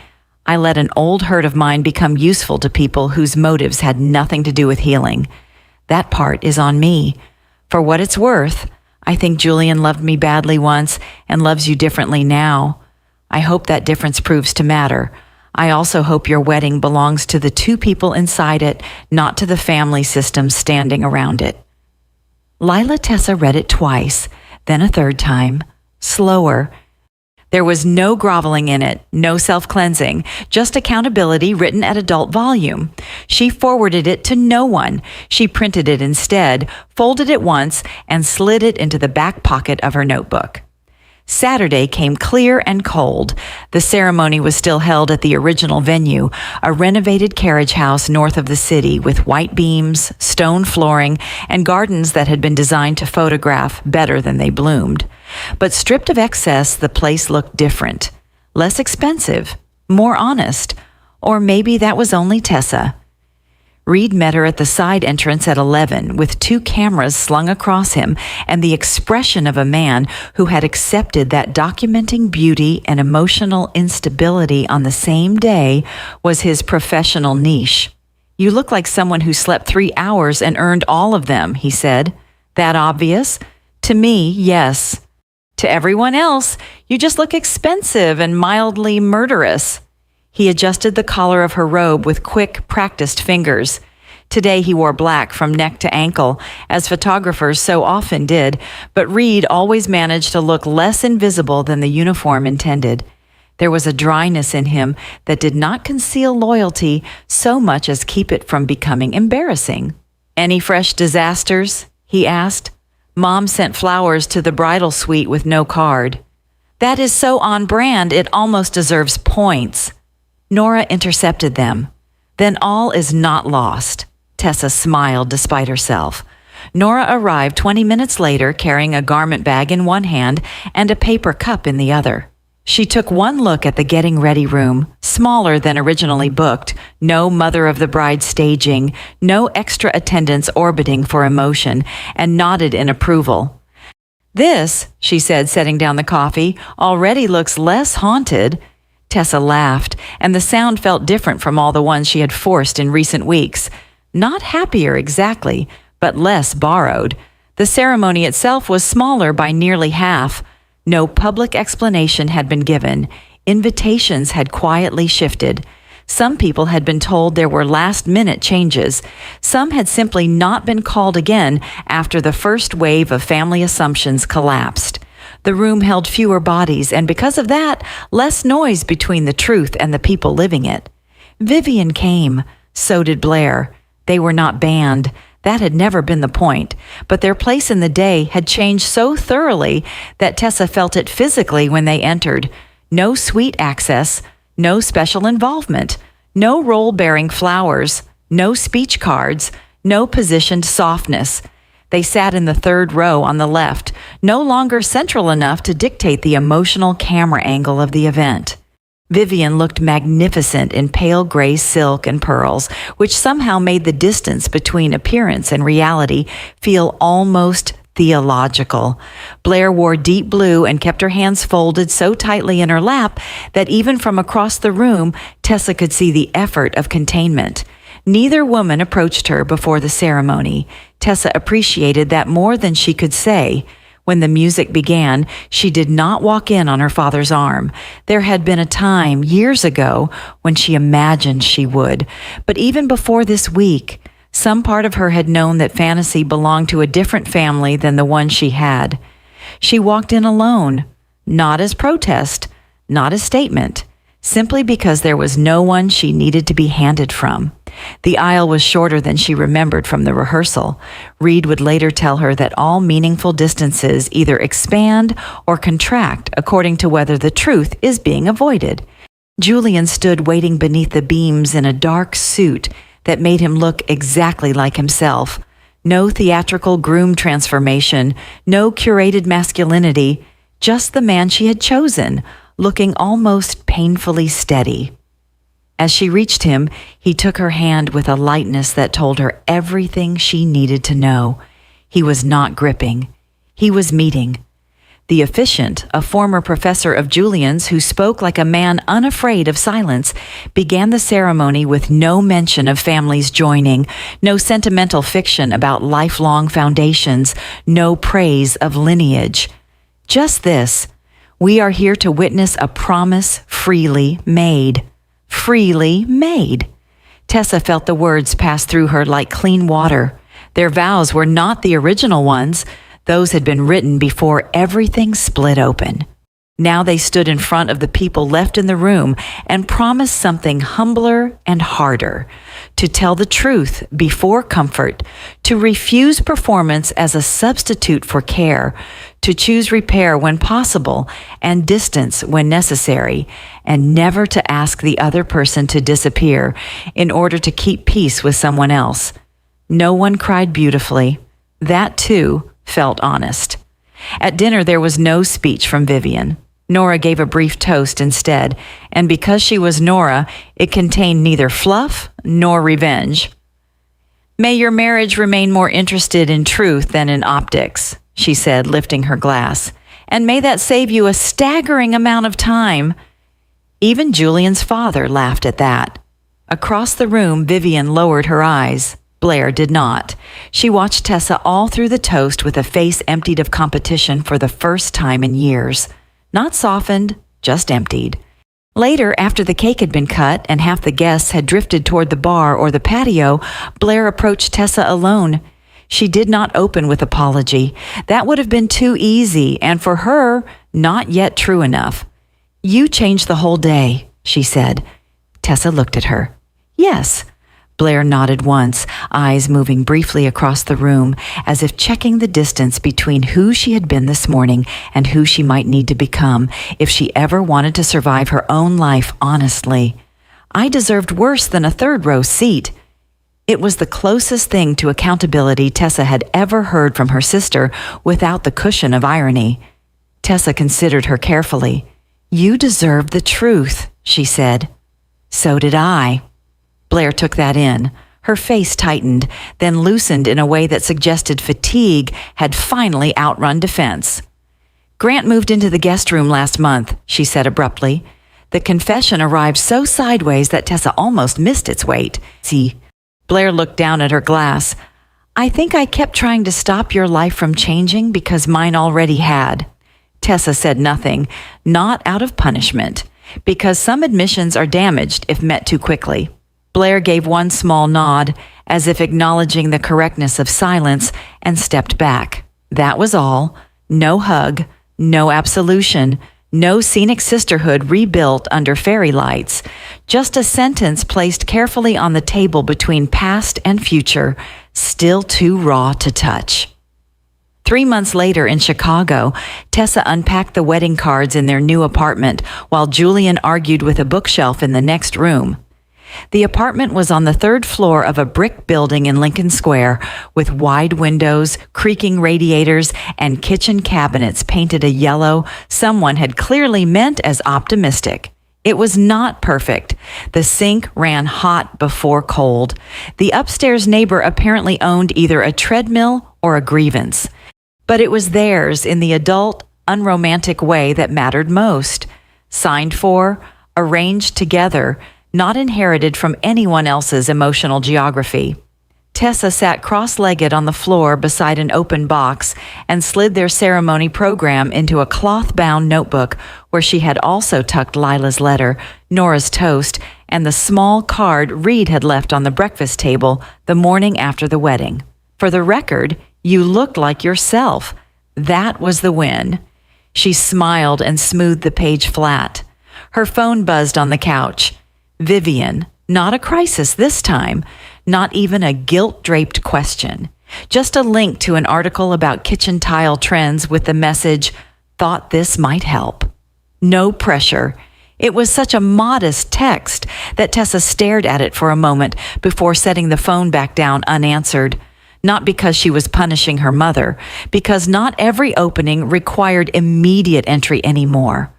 I let an old hurt of mine become useful to people whose motives had nothing to do with healing. That part is on me. For what it's worth, I think Julian loved me badly once and loves you differently now. I hope that difference proves to matter. I also hope your wedding belongs to the 2 people inside it, not to the family system standing around it." Lila Tessa read it twice, then a third time, slower. There was no groveling in it, no self-cleansing, just accountability written at adult volume. She forwarded it to no one. She printed it instead, folded it once, and slid it into the back pocket of her notebook. Saturday came clear and cold. The ceremony was still held at the original venue, a renovated carriage house north of the city with white beams, stone flooring, and gardens that had been designed to photograph better than they bloomed. But stripped of excess, the place looked different. Less expensive, more honest. Or maybe that was only Tessa. Reed met her at the side entrance at 11 with 2 cameras slung across him and the expression of a man who had accepted that documenting beauty and emotional instability on the same day was his professional niche. "You look like someone who slept 3 hours and earned all of them," he said. "That obvious? To me, yes. To everyone else, you just look expensive and mildly murderous." He adjusted the collar of her robe with quick, practiced fingers. Today he wore black from neck to ankle, as photographers so often did, but Reed always managed to look less invisible than the uniform intended. There was a dryness in him that did not conceal loyalty so much as keep it from becoming embarrassing. "Any fresh disasters?" he asked. "Mom sent flowers to the bridal suite with no card." "That is so on brand it almost deserves points." Nora intercepted them. "Then all is not lost." Tessa smiled despite herself. Nora arrived 20 minutes later carrying a garment bag in one hand and a paper cup in the other. She took one look at the getting ready room, smaller than originally booked, no mother of the bride staging, no extra attendants orbiting for emotion, and nodded in approval. "This," she said, setting down the coffee, "already looks less haunted." Tessa laughed, and the sound felt different from all the ones she had forced in recent weeks. Not happier exactly, but less borrowed. The ceremony itself was smaller by nearly half. No public explanation had been given. Invitations had quietly shifted. Some people had been told there were last-minute changes. Some had simply not been called again after the first wave of family assumptions collapsed. The room held fewer bodies, and because of that, less noise between the truth and the people living it. Vivian came. So did Blair. They were not banned. That had never been the point, but their place in the day had changed so thoroughly that Tessa felt it physically when they entered. No suite access, no special involvement, no role-bearing flowers, no speech cards, no positioned softness. They sat in the third row on the left, no longer central enough to dictate the emotional camera angle of the event. Vivian looked magnificent in pale gray silk and pearls, which somehow made the distance between appearance and reality feel almost theological. Blair wore deep blue and kept her hands folded so tightly in her lap that even from across the room, Tessa could see the effort of containment. Neither woman approached her before the ceremony. Tessa appreciated that more than she could say. When the music began, she did not walk in on her father's arm. There had been a time, years ago, when she imagined she would. But even before this week, some part of her had known that Fantasy belonged to a different family than the one she had. She walked in alone, not as protest, not as statement, simply because there was no one she needed to be handed from. The aisle was shorter than she remembered from the rehearsal. Reed would later tell her that all meaningful distances either expand or contract according to whether the truth is being avoided. Julian stood waiting beneath the beams in a dark suit that made him look exactly like himself. No theatrical groom transformation, no curated masculinity, just the man she had chosen, looking almost painfully steady. As she reached him, he took her hand with a lightness that told her everything she needed to know. He was not gripping. He was meeting. The officiant, a former professor of Julian's who spoke like a man unafraid of silence, began the ceremony with no mention of families joining, no sentimental fiction about lifelong foundations, no praise of lineage. Just this: we are here to witness a promise freely made. Freely made. Tessa felt the words pass through her like clean water. Their vows were not the original ones. Those had been written before everything split open. Now they stood in front of the people left in the room and promised something humbler and harder: to tell the truth before comfort, to refuse performance as a substitute for care, to choose repair when possible and distance when necessary, and never to ask the other person to disappear in order to keep peace with someone else. No one cried beautifully. That, too, felt honest. At dinner, there was no speech from Vivian. Nora gave a brief toast instead, and because she was Nora, it contained neither fluff nor revenge. "May your marriage remain more interested in truth than in optics," she said, lifting her glass. "And may that save you a staggering amount of time." Even Julian's father laughed at that. Across the room, Vivian lowered her eyes. Blair did not. She watched Tessa all through the toast with a face emptied of competition for the first time in years. Not softened, just emptied. Later, after the cake had been cut and half the guests had drifted toward the bar or the patio, Blair approached Tessa alone. She did not open with apology. That would have been too easy, and for her, not yet true enough. "You changed the whole day," she said. Tessa looked at her. "Yes." Blair nodded once, eyes moving briefly across the room, as if checking the distance between who she had been this morning and who she might need to become if she ever wanted to survive her own life honestly. "I deserved worse than a third-row seat." It was the closest thing to accountability Tessa had ever heard from her sister without the cushion of irony. Tessa considered her carefully. "You deserved the truth," she said. "So did I." Blair took that in. Her face tightened, then loosened in a way that suggested fatigue had finally outrun defense. "Grant moved into the guest room last month," she said abruptly. The confession arrived so sideways that Tessa almost missed its weight. "See." Blair looked down at her glass. "I think I kept trying to stop your life from changing because mine already had." Tessa said nothing, not out of punishment, because some admissions are damaged if met too quickly. Blair gave one small nod, as if acknowledging the correctness of silence, and stepped back. That was all. No hug, no absolution, no scenic sisterhood rebuilt under fairy lights. Just a sentence placed carefully on the table between past and future, still too raw to touch. 3 months later in Chicago, Tessa unpacked the wedding cards in their new apartment while Julian argued with a bookshelf in the next room. The apartment was on the 3rd floor of a brick building in Lincoln Square, with wide windows, creaking radiators, and kitchen cabinets painted a yellow someone had clearly meant as optimistic. It was not perfect. The sink ran hot before cold. The upstairs neighbor apparently owned either a treadmill or a grievance. But it was theirs in the adult, unromantic way that mattered most. Signed for, arranged together, not inherited from anyone else's emotional geography. Tessa sat cross-legged on the floor beside an open box and slid their ceremony program into a cloth-bound notebook where she had also tucked Lila's letter, Nora's toast, and the small card Reed had left on the breakfast table the morning after the wedding. "For the record, you looked like yourself." That was the win. She smiled and smoothed the page flat. Her phone buzzed on the couch. Vivian, not a crisis this time, not even a guilt-draped question. Just a link to an article about kitchen tile trends with the message, "Thought this might help." No pressure. It was such a modest text that Tessa stared at it for a moment before setting the phone back down unanswered. Not because she was punishing her mother, because not every opening required immediate entry anymore.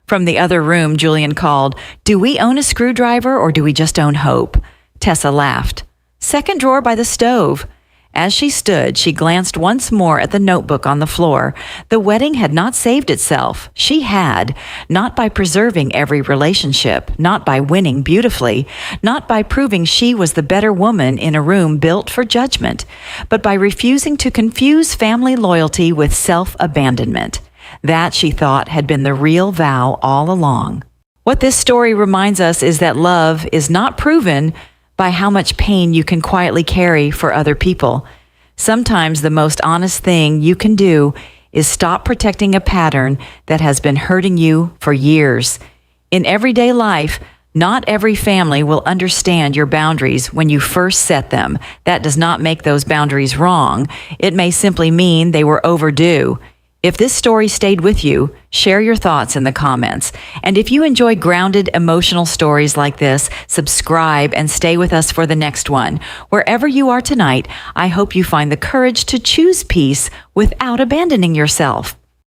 From the other room, Julian called, "Do we own a screwdriver or do we just own hope?" Tessa laughed. "Second drawer by the stove." As she stood, she glanced once more at the notebook on the floor. The wedding had not saved itself. She had, not by preserving every relationship, not by winning beautifully, not by proving she was the better woman in a room built for judgment, but by refusing to confuse family loyalty with self-abandonment. That, she thought, had been the real vow all along. What this story reminds us is that love is not proven by how much pain you can quietly carry for other people. Sometimes the most honest thing you can do is stop protecting a pattern that has been hurting you for years. In everyday life, not every family will understand your boundaries when you first set them. That does not make those boundaries wrong. It may simply mean they were overdue. If this story stayed with you, share your thoughts in the comments. And if you enjoy grounded, emotional stories like this, subscribe and stay with us for the next one. Wherever you are tonight, I hope you find the courage to choose peace without abandoning yourself.